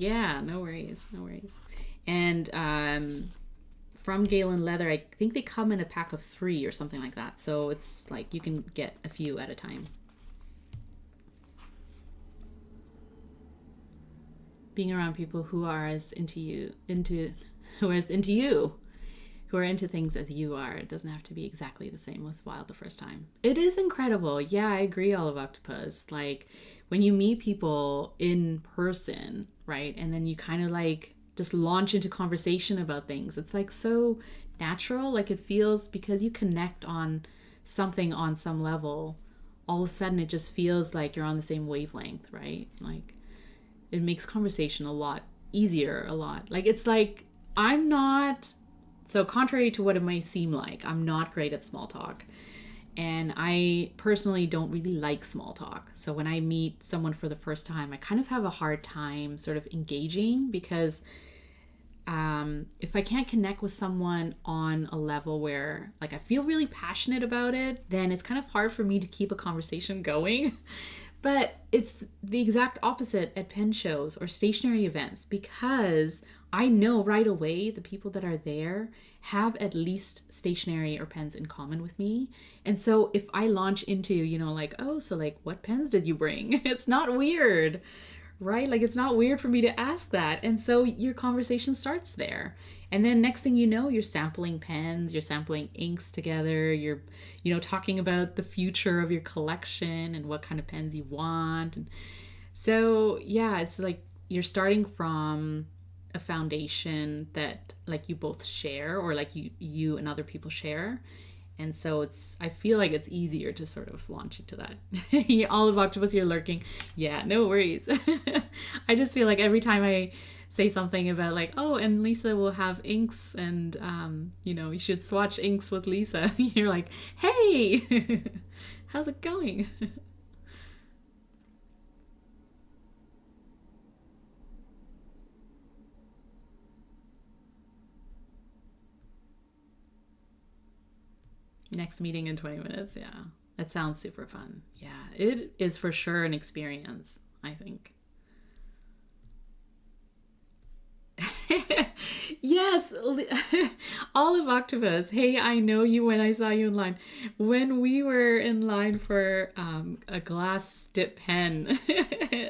Yeah, no worries. And from Galen Leather, I think they come in a pack of 3 or something like that. So it's like you can get a few at a time. being around people who are as into you, who are as into you, who are into things as you are. It doesn't have to be exactly the same. Was wild the first time. It is incredible. Yeah, I agree, Olive Octopus. Like when you meet people in person, right? And then you kind of like just launch into conversation about things. It's like so natural. Like it feels, because you connect on something on some level, all of a sudden it just feels like you're on the same wavelength, right? Like it makes conversation a lot easier, a lot. Like it's like I'm not, so contrary to what it might seem like, I'm not great at small talk. And I personally don't really like small talk. So when I meet someone for the first time, I kind of have a hard time sort of engaging, because if I can't connect with someone on a level where like I feel really passionate about it, then it's kind of hard for me to keep a conversation going. But it's the exact opposite at pen shows or stationery events, because I know right away the people that are there have at least stationery or pens in common with me. And so if I launch into, you know, like, oh, so like what pens did you bring? It's not weird, right? Like it's not weird for me to ask that. And so your conversation starts there. And then next thing you know, you're sampling pens, you're sampling inks together, you're, you know, talking about the future of your collection and what kind of pens you want. And so, yeah, it's like you're starting from a foundation that like you both share, or like you and other people share. And so I feel like it's easier to sort of launch into that. Olive Octopus, you're lurking. Yeah, no worries. I just feel like every time I say something about like, oh, and Lisa will have inks and, you know, you should swatch inks with Lisa. You're like, hey, how's it going? Next meeting in 20 minutes. Yeah. That sounds super fun. Yeah. It is for sure an experience, I think. Yes. Olive Octopus. Hey, I know you when I saw you in line. When we were in line for a glass dip pen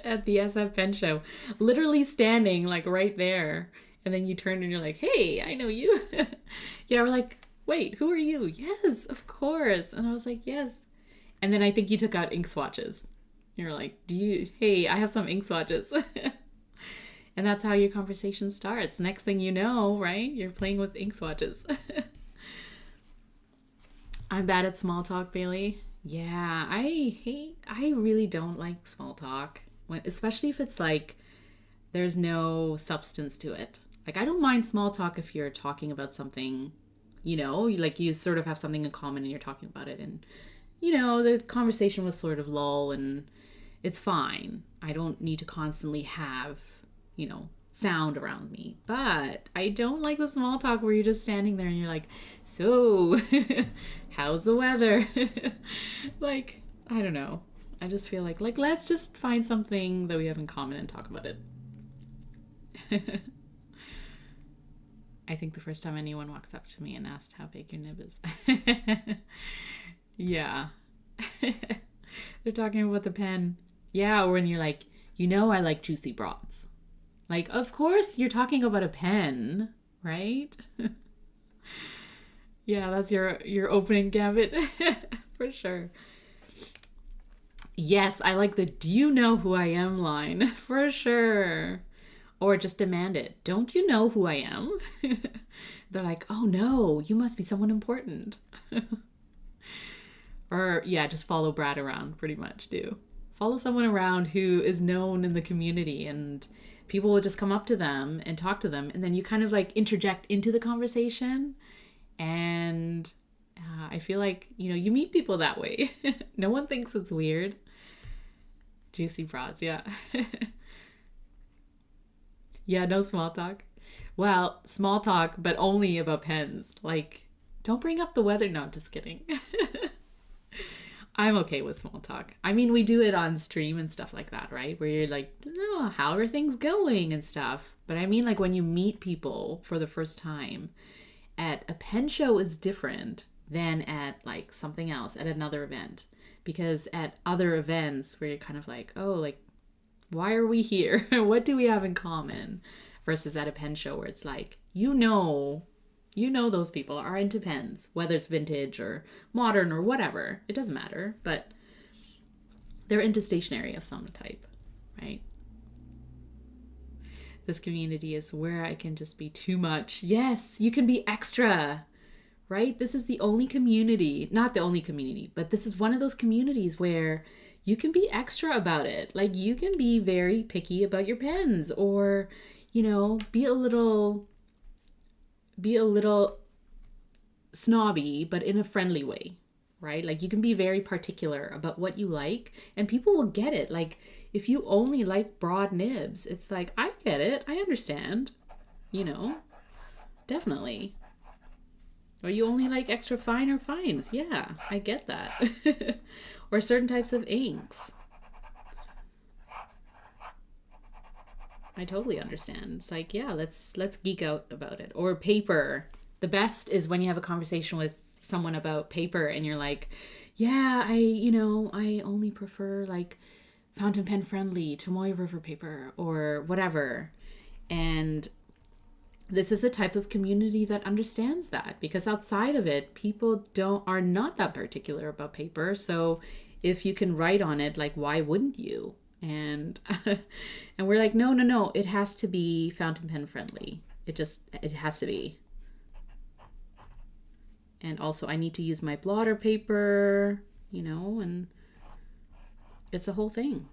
at the SF Pen Show, literally standing like right there. And then you turn and you're like, hey, I know you. Yeah, we're like, wait, who are you? Yes, of course. And I was like, yes. And then I think you took out ink swatches. You're like, hey, I have some ink swatches. And that's how your conversation starts. Next thing you know, right? You're playing with ink swatches. I'm bad at small talk, Bailey. Yeah, I really don't like small talk. Especially if it's like, there's no substance to it. Like, I don't mind small talk if you're talking about something, you know, like you sort of have something in common and you're talking about it. And, you know, the conversation was sort of lull and it's fine. I don't need to constantly have, you know, sound around me. But I don't like the small talk where you're just standing there and you're like, so how's the weather? Like, I don't know. I just feel like let's just find something that we have in common and talk about it. I think the first time anyone walks up to me and asked how big your nib is. Yeah. They're talking about the pen. Yeah, or when you're like, you know, I like juicy broads. Like, of course you're talking about a pen, right? Yeah, that's your opening gambit. For sure. Yes, I like the do you know who I am line. For sure. Or just demand it. Don't you know who I am? They're like, oh no, you must be someone important. Or yeah, just follow Brad around pretty much too. Follow someone around who is known in the community and people will just come up to them and talk to them. And then you kind of like interject into the conversation. And I feel like, you know, you meet people that way. No one thinks it's weird. Juicy broads, yeah. Yeah, no small talk. Well, small talk, but only about pens. Like, don't bring up the weather. No, just kidding. I'm okay with small talk. I mean, we do it on stream and stuff like that, right? Where you're like, no, how are things going and stuff. But I mean, like when you meet people for the first time at a pen show is different than at like something else, at another event. Because at other events where you're kind of like, oh, like, Why are we here? What do we have in common? Versus at a pen show where it's like, those people are into pens, whether it's vintage or modern or whatever. It doesn't matter, but they're into stationery of some type, right? This community is where I can just be too much. Yes, you can be extra, right? This is the only community, not the only community, but this is one of those communities where you can be extra about it. Like, you can be very picky about your pens, or, be a little snobby, but in a friendly way, right? Like, you can be very particular about what you like, and people will get it. Like, if you only like broad nibs, it's like, I get it. I understand, definitely. Or you only like extra fine or fines. Yeah, I get that. Or certain types of inks. I totally understand. It's like, yeah, let's geek out about it. Or paper. The best is when you have a conversation with someone about paper and you're like, yeah, I only prefer like fountain pen friendly Tomoe River paper or whatever. And this is a type of community that understands that, because outside of it, people are not that particular about paper. So if you can write on it, like, why wouldn't you? And and we're like, no, it has to be fountain pen friendly. It has to be. And also I need to use my blotter paper, and it's a whole thing.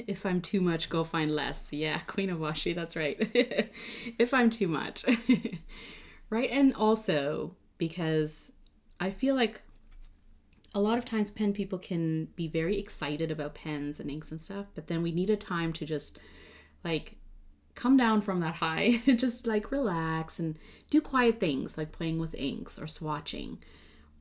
If I'm too much, go find less. Yeah, Queen of Washi, that's right. If I'm too much. Right? And also, because I feel like a lot of times pen people can be very excited about pens and inks and stuff, but then we need a time to just like come down from that high, just like relax and do quiet things like playing with inks or swatching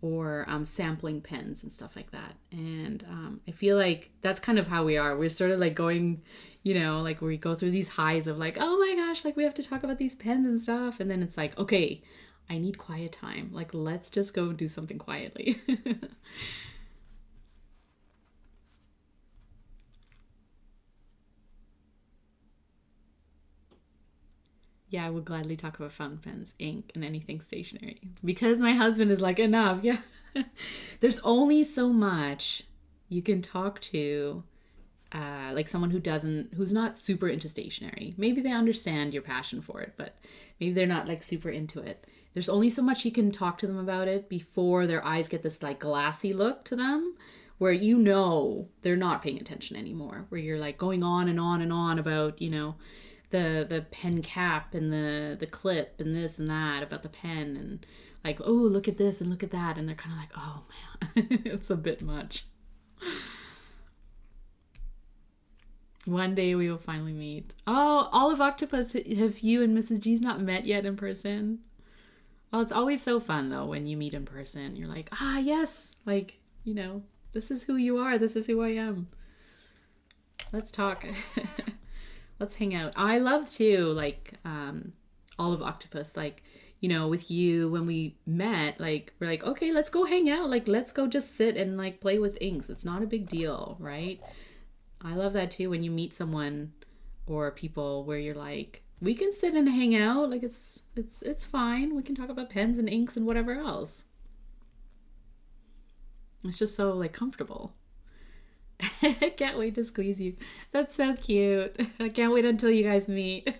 or sampling pens and stuff like that. And I feel like that's kind of how we are. We're sort of like going, like we go through these highs of like, oh my gosh, like we have to talk about these pens and stuff. And then it's like, okay, I need quiet time. Like, let's just go do something quietly. Yeah, I would gladly talk about fountain pens, ink, and anything stationery. Because my husband is like, enough. Yeah. There's only so much you can talk to like someone who's not super into stationery. Maybe they understand your passion for it, but maybe they're not like super into it. There's only so much you can talk to them about it before their eyes get this like glassy look to them, where they're not paying attention anymore, where you're like going on and on and on about, the pen cap and the clip and this and that about the pen, and like, oh, look at this and look at that, and they're kind of like, oh man, it's a bit much. One day we will finally meet. Oh, Olive Octopus, have you and Mrs. G's not met yet in person? Oh, it's always so fun though when you meet in person. You're like, yes, like, this is who you are, this is who I am. Let's talk. Let's hang out. I love too, like, Olive Octopus, like, with you when we met, like, we're like, okay, let's go hang out. Like, let's go just sit and like play with inks. It's not a big deal, right? I love that too, when you meet someone or people where you're like, we can sit and hang out. Like, it's fine. We can talk about pens and inks and whatever else. It's just so like comfortable. I can't wait to squeeze you. That's so cute. I can't wait until you guys meet.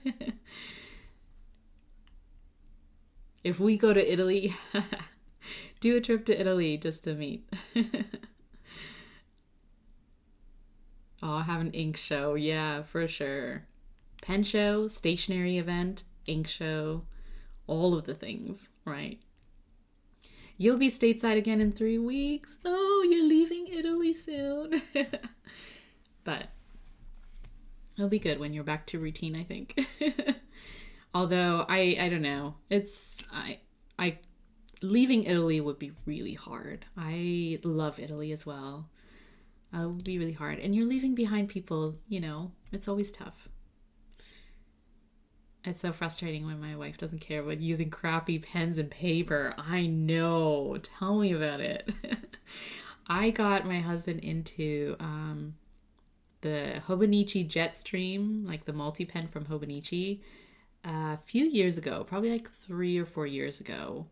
If we go to Italy, do a trip to Italy just to meet. Oh, have an ink show. Yeah, for sure. Pen show, stationery event, ink show, all of the things, right? You'll be stateside again in 3 weeks. Oh, you're leaving Italy soon. But it'll be good when you're back to routine, I think. Although I don't know. I leaving Italy would be really hard. I love Italy as well. It would be really hard. And you're leaving behind people, it's always tough. It's so frustrating when my wife doesn't care about using crappy pens and paper. I know. Tell me about it. I got my husband into the Hobonichi Jetstream, like the multi-pen from Hobonichi, a few years ago, probably like 3 or 4 years ago.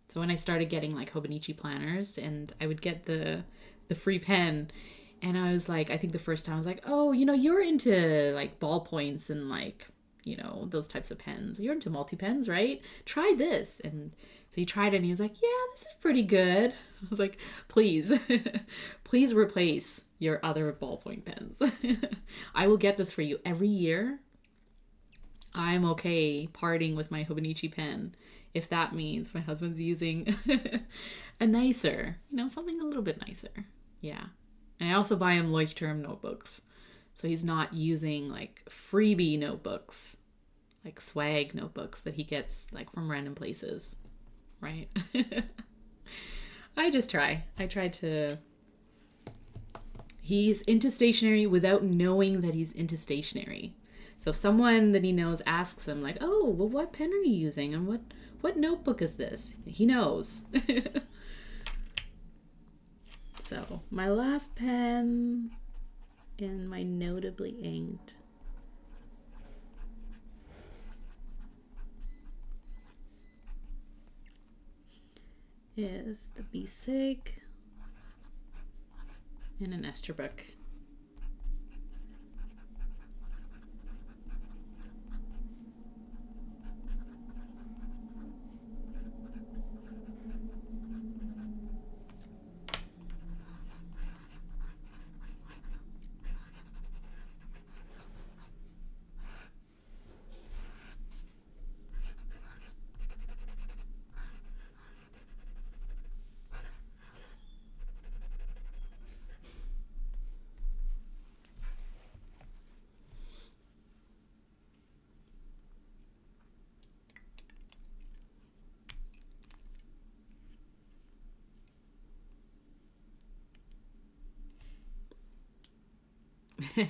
So when I started getting like Hobonichi planners, and I would get the free pen, and I was like, I think the first time I was like, oh, you're into like ballpoints and like, those types of pens. You're into multi-pens, right? Try this. And so he tried it and he was like, yeah, this is pretty good. I was like, please, please replace your other ballpoint pens. I will get this for you every year. I'm okay parting with my Hobonichi pen if that means my husband's using a nicer, something a little bit nicer. Yeah. And I also buy him Leuchtturm notebooks. So he's not using like freebie notebooks, like swag notebooks that he gets like from random places, right? I try to. He's into stationery without knowing that he's into stationery. So if someone that he knows asks him like, oh, well, what pen are you using? And what notebook is this? He knows. So my last pen in my notably inked is the B-Sig and an Esterbrook.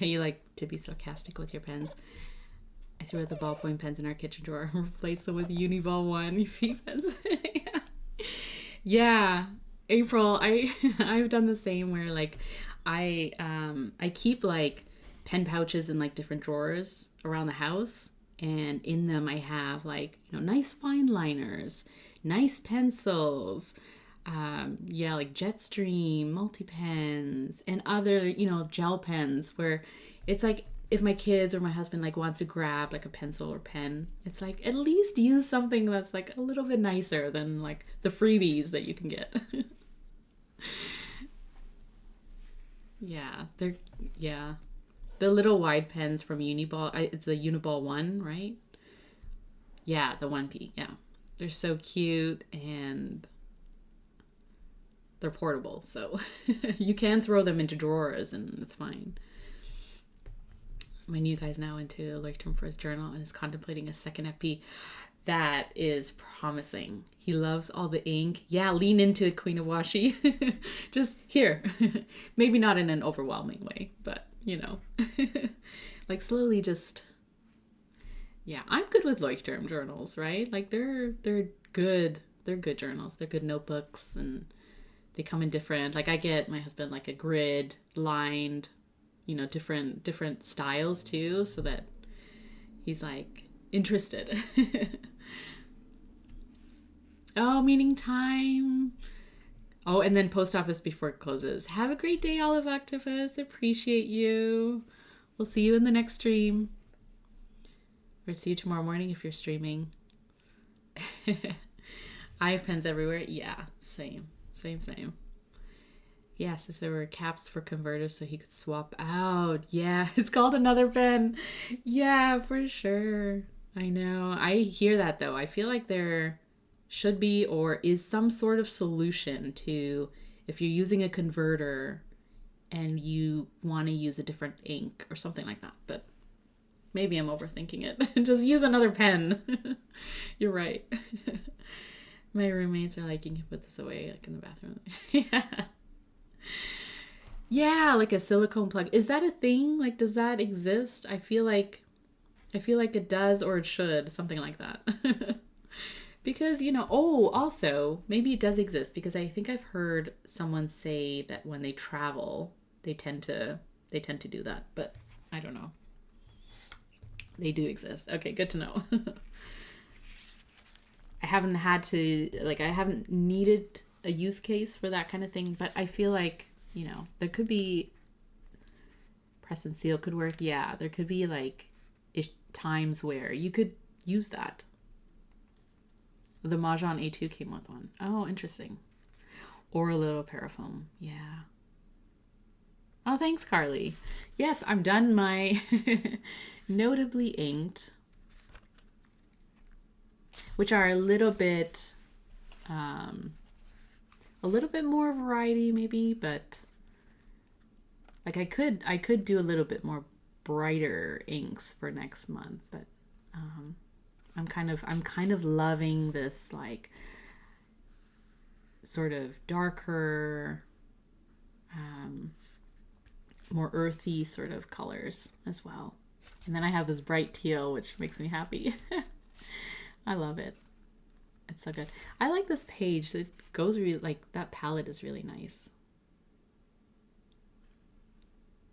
You like to be sarcastic with your pens. I threw out the ballpoint pens in our kitchen drawer and replaced them with Uniball 1 pens. Yeah. Yeah. April, I've done the same where like I keep like pen pouches in like different drawers around the house, and in them I have like, nice fine liners, nice pencils, like Jetstream, multi-pens, and other, gel pens where it's like if my kids or my husband like wants to grab like a pencil or pen, it's like at least use something that's like a little bit nicer than like the freebies that you can get. Yeah. The little wide pens from Uniball, it's the Uniball 1, right? Yeah, the 1P, yeah. They're so cute and they're portable, so you can throw them into drawers and it's fine. My new guy's now into Leuchtturm for his journal and is contemplating a second FP. That is promising. He loves all the ink. Yeah, lean into it, Queen of Washi. Just here. Maybe not in an overwhelming way, but like slowly just. Yeah, I'm good with Leuchtturm journals, right? Like they're good. They're good journals. They're good notebooks, and they come in different. Like I get my husband like a grid lined, different styles too, so that he's like interested. Oh, meeting time. Oh, and then post office before it closes. Have a great day, Olive Octopus. Appreciate you. We'll see you in the next stream. Or see you tomorrow morning if you're streaming. I have pens everywhere. Yeah, same. Yes, if there were caps for converters so he could swap out. Yeah, it's called another pen. Yeah, for sure. I know. I hear that though. I feel like there should be or is some sort of solution to if you're using a converter and you want to use a different ink or something like that. But maybe I'm overthinking it. Just use another pen. You're right. My roommates are like, you can put this away like in the bathroom. Yeah. Yeah, like a silicone plug. Is that a thing? Like, does that exist? I feel like it does or it should, something like that. Because, also, maybe it does exist because I think I've heard someone say that when they travel, they tend to do that, but I don't know. They do exist. Okay, good to know. I haven't needed a use case for that kind of thing, but I feel like, there could be press and seal could work. Yeah, there could be like times where you could use that. The Mahjong A2 came with one. Oh, interesting. Or a little parafoam. Yeah. Oh, thanks, Carly. Yes, I'm done my notably inked, which are a little bit more variety maybe, but like I could do a little bit more brighter inks for next month, but I'm kind of loving this like sort of darker, more earthy sort of colors as well. And then I have this bright teal, which makes me happy. I love it. It's so good. I like this page. It goes really, like, that palette is really nice.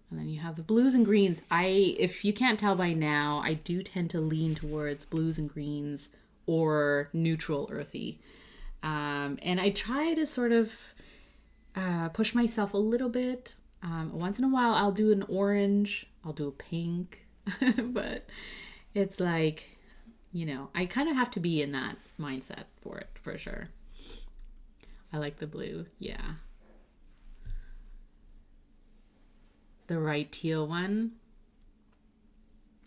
And then you have the blues and greens. If you can't tell by now, I do tend to lean towards blues and greens or neutral earthy. And I try to sort of push myself a little bit. Once in a while, I'll do an orange. I'll do a pink. But it's like, I kind of have to be in that mindset for it, for sure. I like the blue. Yeah. The right teal one.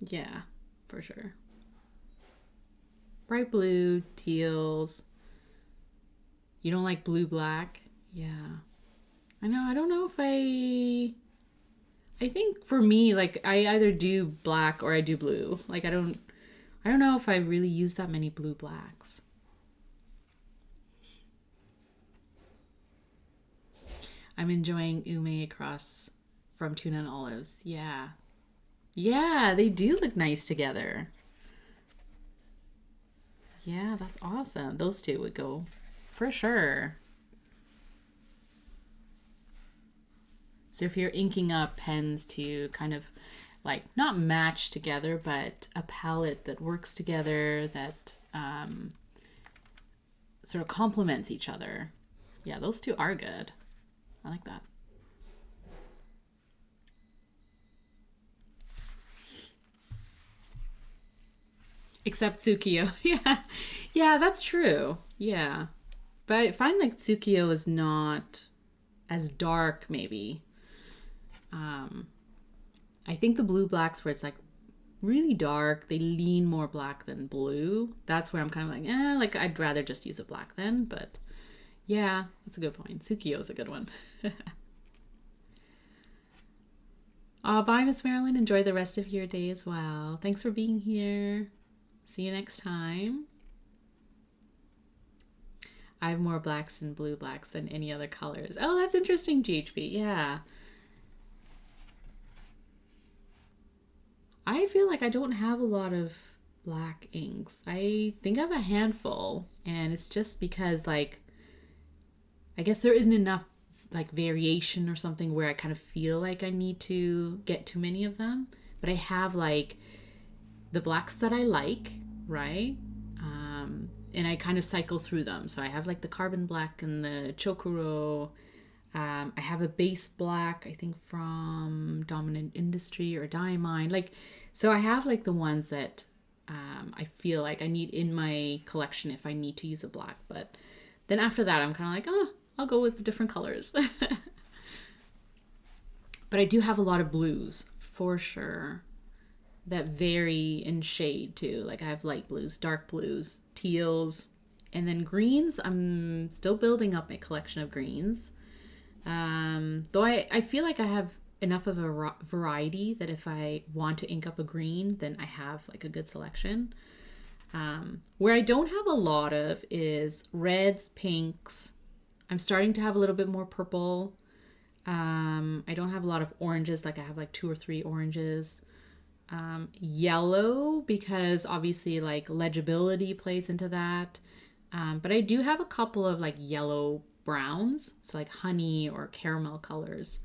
Yeah, for sure. Bright blue, teals. You don't like blue black? Yeah. I know. I don't know if I think for me, like, I either do black or I do blue. Like, I don't know if I really use that many blue blacks. I'm enjoying ume across from tuna and olives. Yeah. Yeah, they do look nice together. Yeah, that's awesome. Those two would go for sure. So if you're inking up pens to kind of like not match together, but a palette that works together, that sort of complements each other. Yeah, those two are good. I like that. Except Tsukiyo. Yeah. Yeah, that's true. Yeah. But I find like Tsukiyo is not as dark, maybe. I think the blue blacks where it's like really dark, they lean more black than blue. That's where I'm kind of like, like I'd rather just use a black then. But yeah, that's a good point. Tsukiyo is a good one. Bye, Miss Marilyn. Enjoy the rest of your day as well. Thanks for being here. See you next time. I have more blacks and blue blacks than any other colors. Oh, that's interesting, GHB. Yeah. I feel like I don't have a lot of black inks. I think I have a handful, and it's just because, like, I guess there isn't enough like variation or something where I kind of feel like I need to get too many of them. But I have like the blacks that I like, right? And I kind of cycle through them. So I have like the carbon black and the chokuro. I have a base black, I think from Dominant Industry or Diamine. Like, so I have like the ones that I feel like I need in my collection if I need to use a black. But then after that, I'm kind of like, oh, I'll go with different colors. But I do have a lot of blues for sure that vary in shade too. Like I have light blues, dark blues, teals, and then greens. I'm still building up my collection of greens. Though I feel like I have enough of a variety that if I want to ink up a green, then I have like a good selection. Where I don't have a lot of is reds, pinks. I'm starting to have a little bit more purple. I don't have a lot of oranges, like I have like 2 or 3 oranges. Yellow, because obviously like legibility plays into that. But I do have a couple of like yellow browns, so like honey or caramel colors.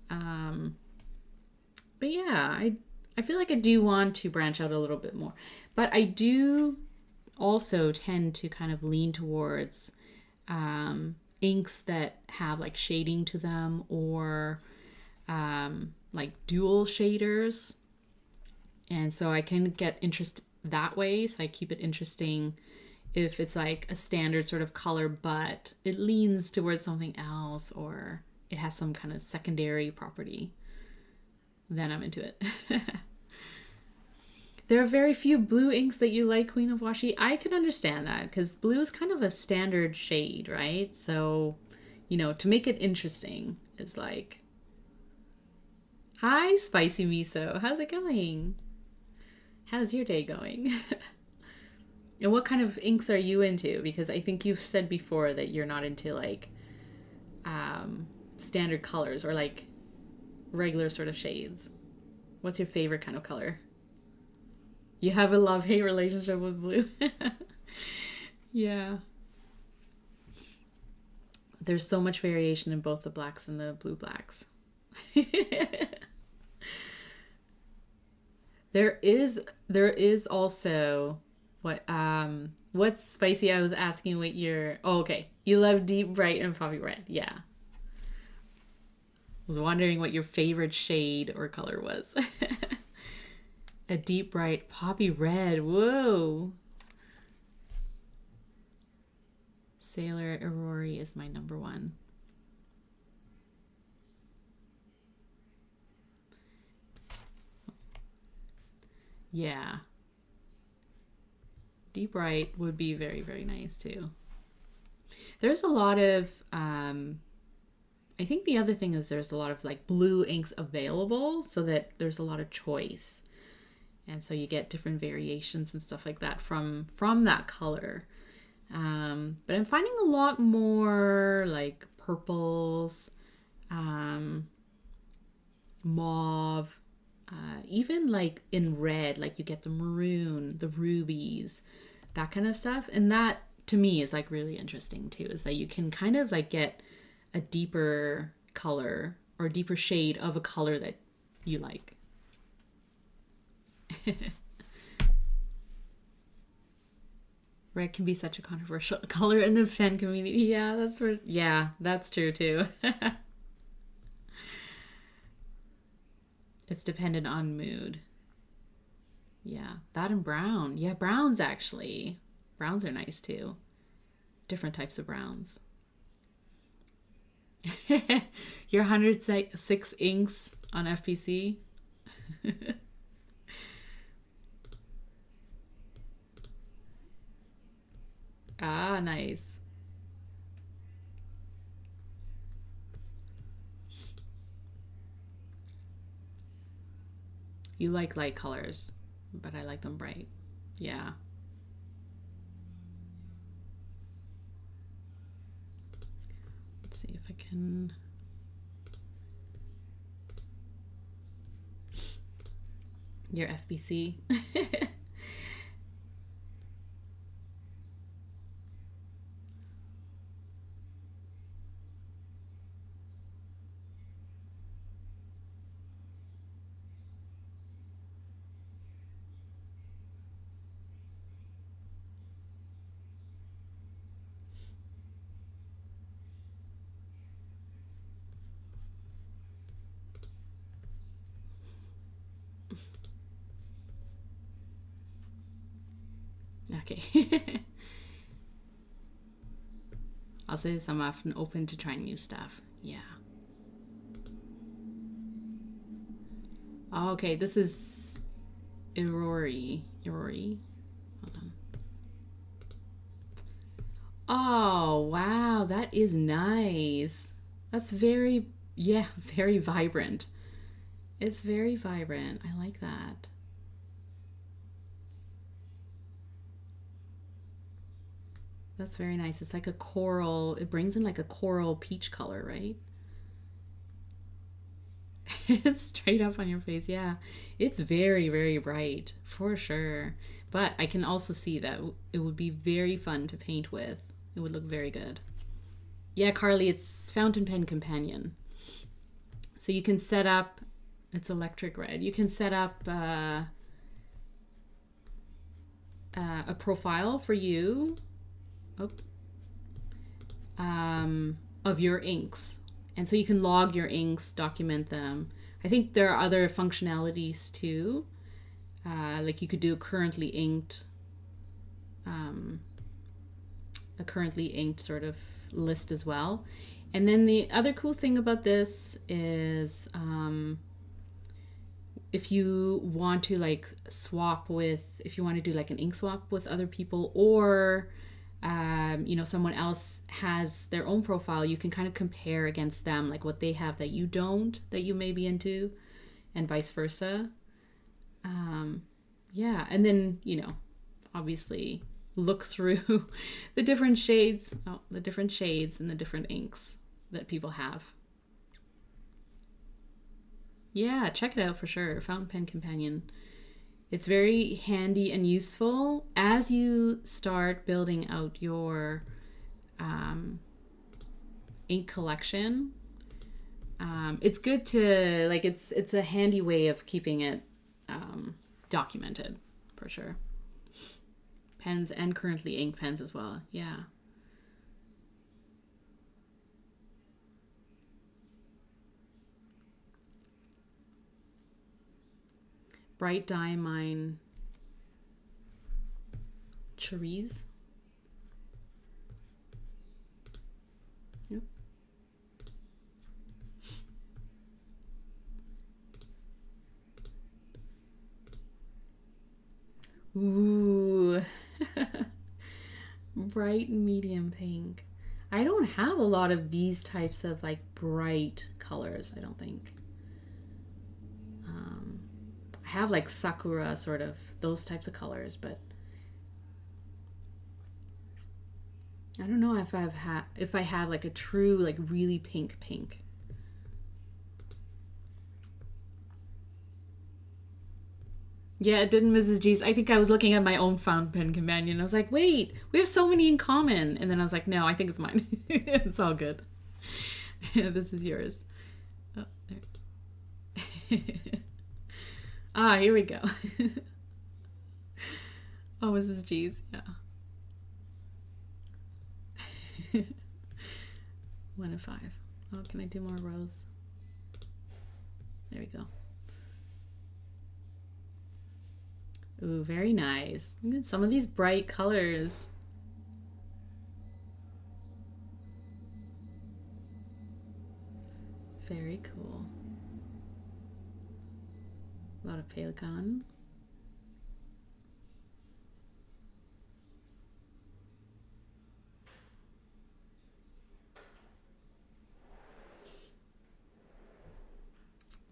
But yeah, I feel like I do want to branch out a little bit more. But I do also tend to kind of lean towards inks that have like shading to them, or like dual shaders. And so I can get interest that way. So I keep it interesting if it's like a standard sort of color, but it leans towards something else, or it has some kind of secondary property. Then I'm into it. There are very few blue inks that you like, Queen of Washi. I can understand that because blue is kind of a standard shade, right? So, you know, to make it interesting is like, hi, Spicy Miso. How's it going? How's your day going? And what kind of inks are you into? Because I think you've said before that you're not into like standard colors or like regular sort of shades. What's your favorite kind of color? You have a love-hate relationship with blue. Yeah. There's so much variation in both the blacks and the blue blacks. There is also what's spicy. I was asking what your okay. You love deep bright and poppy red. Yeah. I was wondering what your favorite shade or color was. A deep bright poppy red. Whoa. Sailor Aurora is my number one. Yeah. Deep bright would be very, very nice too. There's a lot of, I think the other thing is there's a lot of like blue inks available, so that there's a lot of choice. And so you get different variations and stuff like that from that color. But I'm finding a lot more like purples, mauve, even like in red, like you get the maroon, the rubies, that kind of stuff. And that to me is like really interesting too, is that you can kind of like get a deeper color or a deeper shade of a color that you like. Red can be such a controversial color in the fan community. Yeah, that's true too. It's dependent on mood. Yeah, that and brown. Yeah, browns actually. Browns are nice too. Different types of browns. Your 106 inks on FPC. Ah, nice. You like light colors, but I like them bright. Yeah. Let's see if I can... Your FBC. Okay. I'll say this, I'm often open to trying new stuff. Yeah. Oh, okay, this is Irori. Irori. Hold on. Oh, wow, that is nice. That's very, yeah, very vibrant. It's very vibrant. I like that. That's very nice. It's like a coral. It brings in like a coral peach color, right? It's straight up on your face. Yeah. It's very, very bright for sure. But I can also see that it would be very fun to paint with. It would look very good. Yeah, Carly, it's Fountain Pen Companion. So you can set up, it's electric red. You can set up a profile for you. Oh, of your inks. And so you can log your inks, document them. I think there are other functionalities too. Like you could do a currently inked sort of list as well. And then the other cool thing about this is if you want to like if you want to do like an ink swap with other people, or someone else has their own profile, you can kind of compare against them, like what they have that you don't, that you may be into, and vice versa. Yeah, and then, obviously look through the different shades, and the different inks that people have. Yeah, check it out for sure. Fountain Pen Companion. It's very handy and useful as you start building out your ink collection. It's good to it's a handy way of keeping it documented for sure. Pens and currently ink pens as well. Yeah. Bright Diamine Cherise. Yep. Ooh. Bright medium pink. I don't have a lot of these types of like bright colors, I don't think. I have like sakura, sort of those types of colors, but I don't know if I have like a true like really pink. Yeah, it didn't, Mrs. G's. I think I was looking at my own fountain pen companion. I was like, wait, we have so many in common. And then I was like, no, I think it's mine. It's all good. This is yours. Oh, there. Ah, here we go. Oh, Mrs. G's. Yeah. 1 of 5. Oh, can I do more rows? There we go. Ooh, very nice. Look at some of these bright colors. Very cool. A lot of pelican.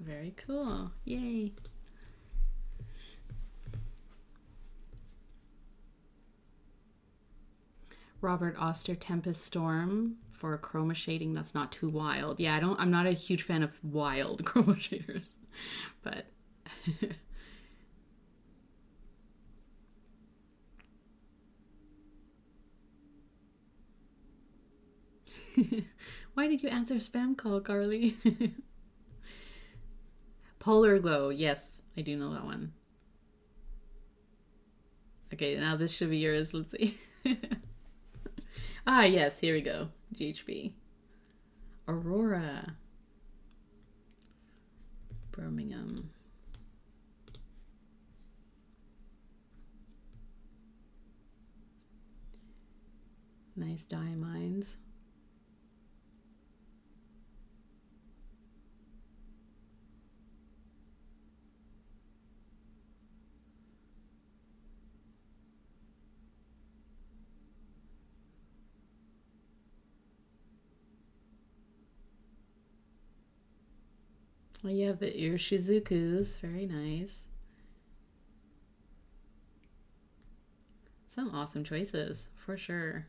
Very cool. Yay. Robert Oster Tempest Storm for chroma shading that's not too wild. Yeah, I'm not a huge fan of wild chroma shaders, but why did you answer spam call, Carly? Polar Glow. Yes, I do know that one. Okay, now this should be yours. Let's see. Ah, yes, here we go. GHB. Aurora. Birmingham. Nice diamines. Well, you have your Shizukus. Very nice. Some awesome choices, for sure.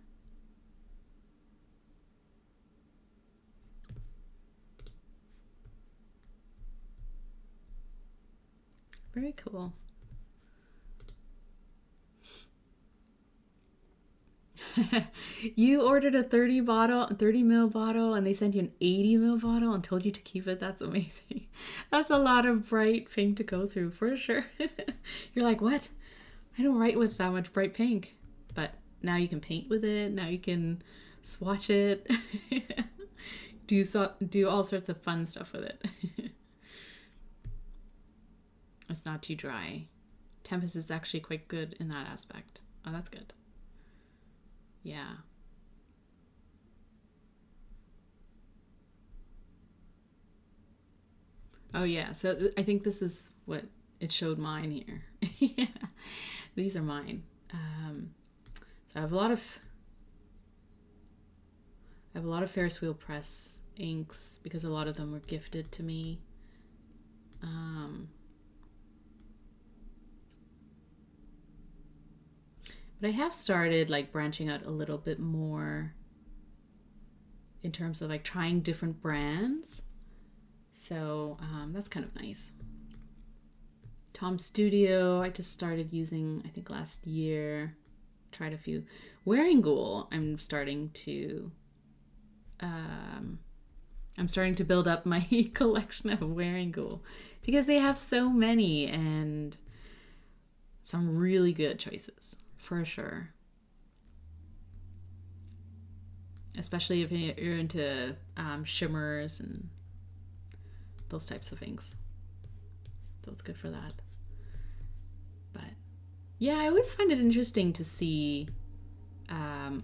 Very cool. You ordered a 30 ml bottle, and they sent you an 80 ml bottle and told you to keep it. That's amazing. That's a lot of bright pink to go through, for sure. You're like, what? I don't write with that much bright pink. But now you can paint with it. Now you can swatch it. Do all sorts of fun stuff with it. It's not too dry. Tempest is actually quite good in that aspect. Oh, that's good. Yeah. Oh, yeah. So I think this is what it showed mine here. Yeah. These are mine. So I have a lot of Ferris wheel press inks because a lot of them were gifted to me. But I have started like branching out a little bit more in terms of like trying different brands. So that's kind of nice. Tom Studio, I just started using, I think last year. Tried a few. Wearing Ghoul, I'm starting to build up my collection of Wearing Ghoul because they have so many and some really good choices. For sure. Especially if you're into shimmers and those types of things. So it's good for that. But yeah, I always find it interesting to see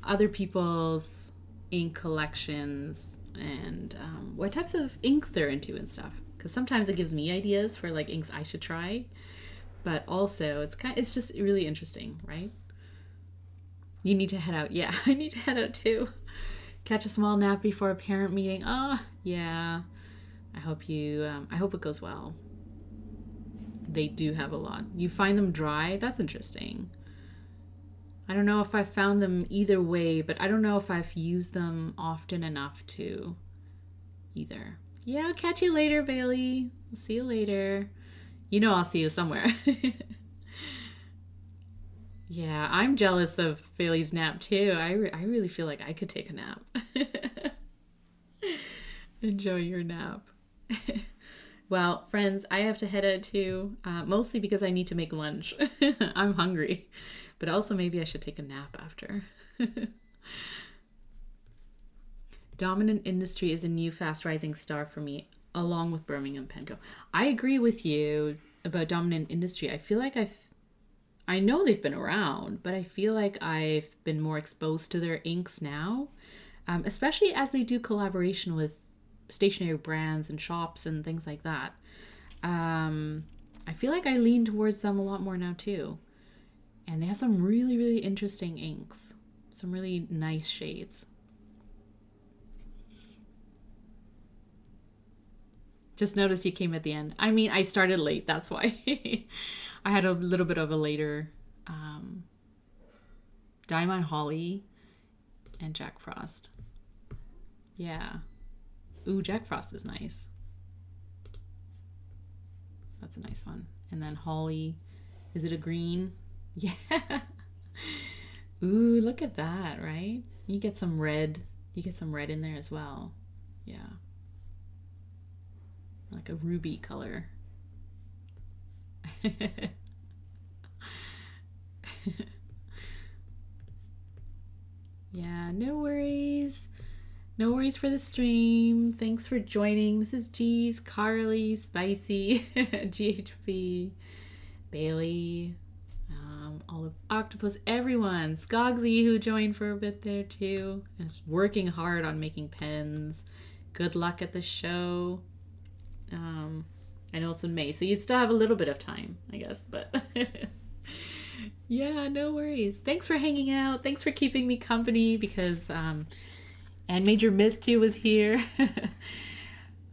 other people's ink collections and what types of ink they're into and stuff. Because sometimes it gives me ideas for like inks I should try. But also it's just really interesting, right? You need to head out. Yeah, I need to head out too. Catch a small nap before a parent meeting. Oh, yeah. I hope it goes well. They do have a lot. You find them dry? That's interesting. I don't know if I've found them either way, but I don't know if I've used them often enough to either. Yeah, I'll catch you later, Bailey. I'll see you later. You know I'll see you somewhere. Yeah, I'm jealous of Bailey's nap too. I really feel like I could take a nap. Enjoy your nap. Well, friends, I have to head out too, mostly because I need to make lunch. I'm hungry, but also maybe I should take a nap after. Dominant Industry is a new fast rising star for me, along with Birmingham Pen Co. I agree with you about Dominant Industry. I feel like I know they've been around, but I feel like I've been more exposed to their inks now, especially as they do collaboration with stationery brands and shops and things like that. I feel like I lean towards them a lot more now too. And they have some really, really interesting inks. Some really nice shades. Just noticed you came at the end. I mean, I started late, that's why. I had a little bit of a later Diamine Holly and Jack Frost. Yeah. Ooh, Jack Frost is nice. That's a nice one. And then Holly. Is it a green? Yeah. Ooh, look at that, right? You get some red. You get some red in there as well. Yeah. Like a ruby color. Yeah, no worries. No worries for the stream. Thanks for joining. Mrs. G's, Carly, Spicy, GHP, Bailey, Olive Octopus, everyone. Skogsy, who joined for a bit there too. And is working hard on making pens. Good luck at the show. I know it's in May, so you still have a little bit of time, I guess, but yeah, no worries. Thanks for hanging out. Thanks for keeping me company because and Major Myth too was here.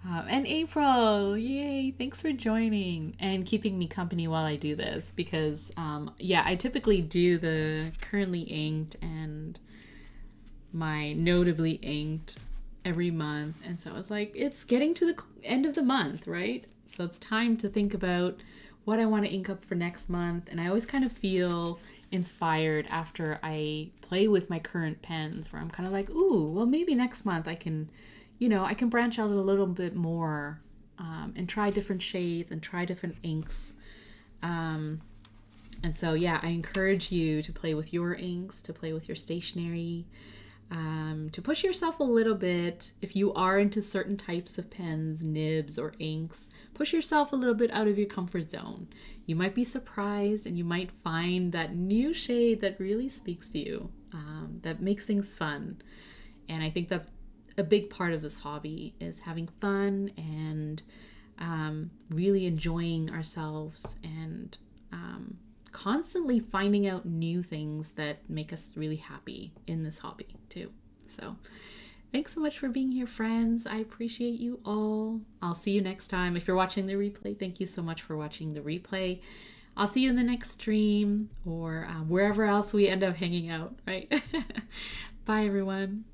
And April, yay! Thanks for joining and keeping me company while I do this because, yeah, I typically do the currently inked and my notably inked every month. And so it's like, it's getting to the end of the month, right? So it's time to think about what I want to ink up for next month. And I always kind of feel inspired after I play with my current pens where I'm kind of like, ooh, well, maybe next month I can, I can branch out a little bit more and try different shades and try different inks. And so, yeah, I encourage you to play with your inks, to play with your stationery, to push yourself a little bit. If you are into certain types of pens, nibs, or inks, push yourself a little bit out of your comfort zone. You might be surprised and you might find that new shade that really speaks to you, that makes things fun. And I think that's a big part of this hobby, is having fun and really enjoying ourselves and constantly finding out new things that make us really happy in this hobby too. So thanks so much for being here, friends. I appreciate you all. I'll see you next time. If you're watching the replay, thank you so much for watching the replay. I'll see you in the next stream or wherever else we end up hanging out, right? Bye, everyone.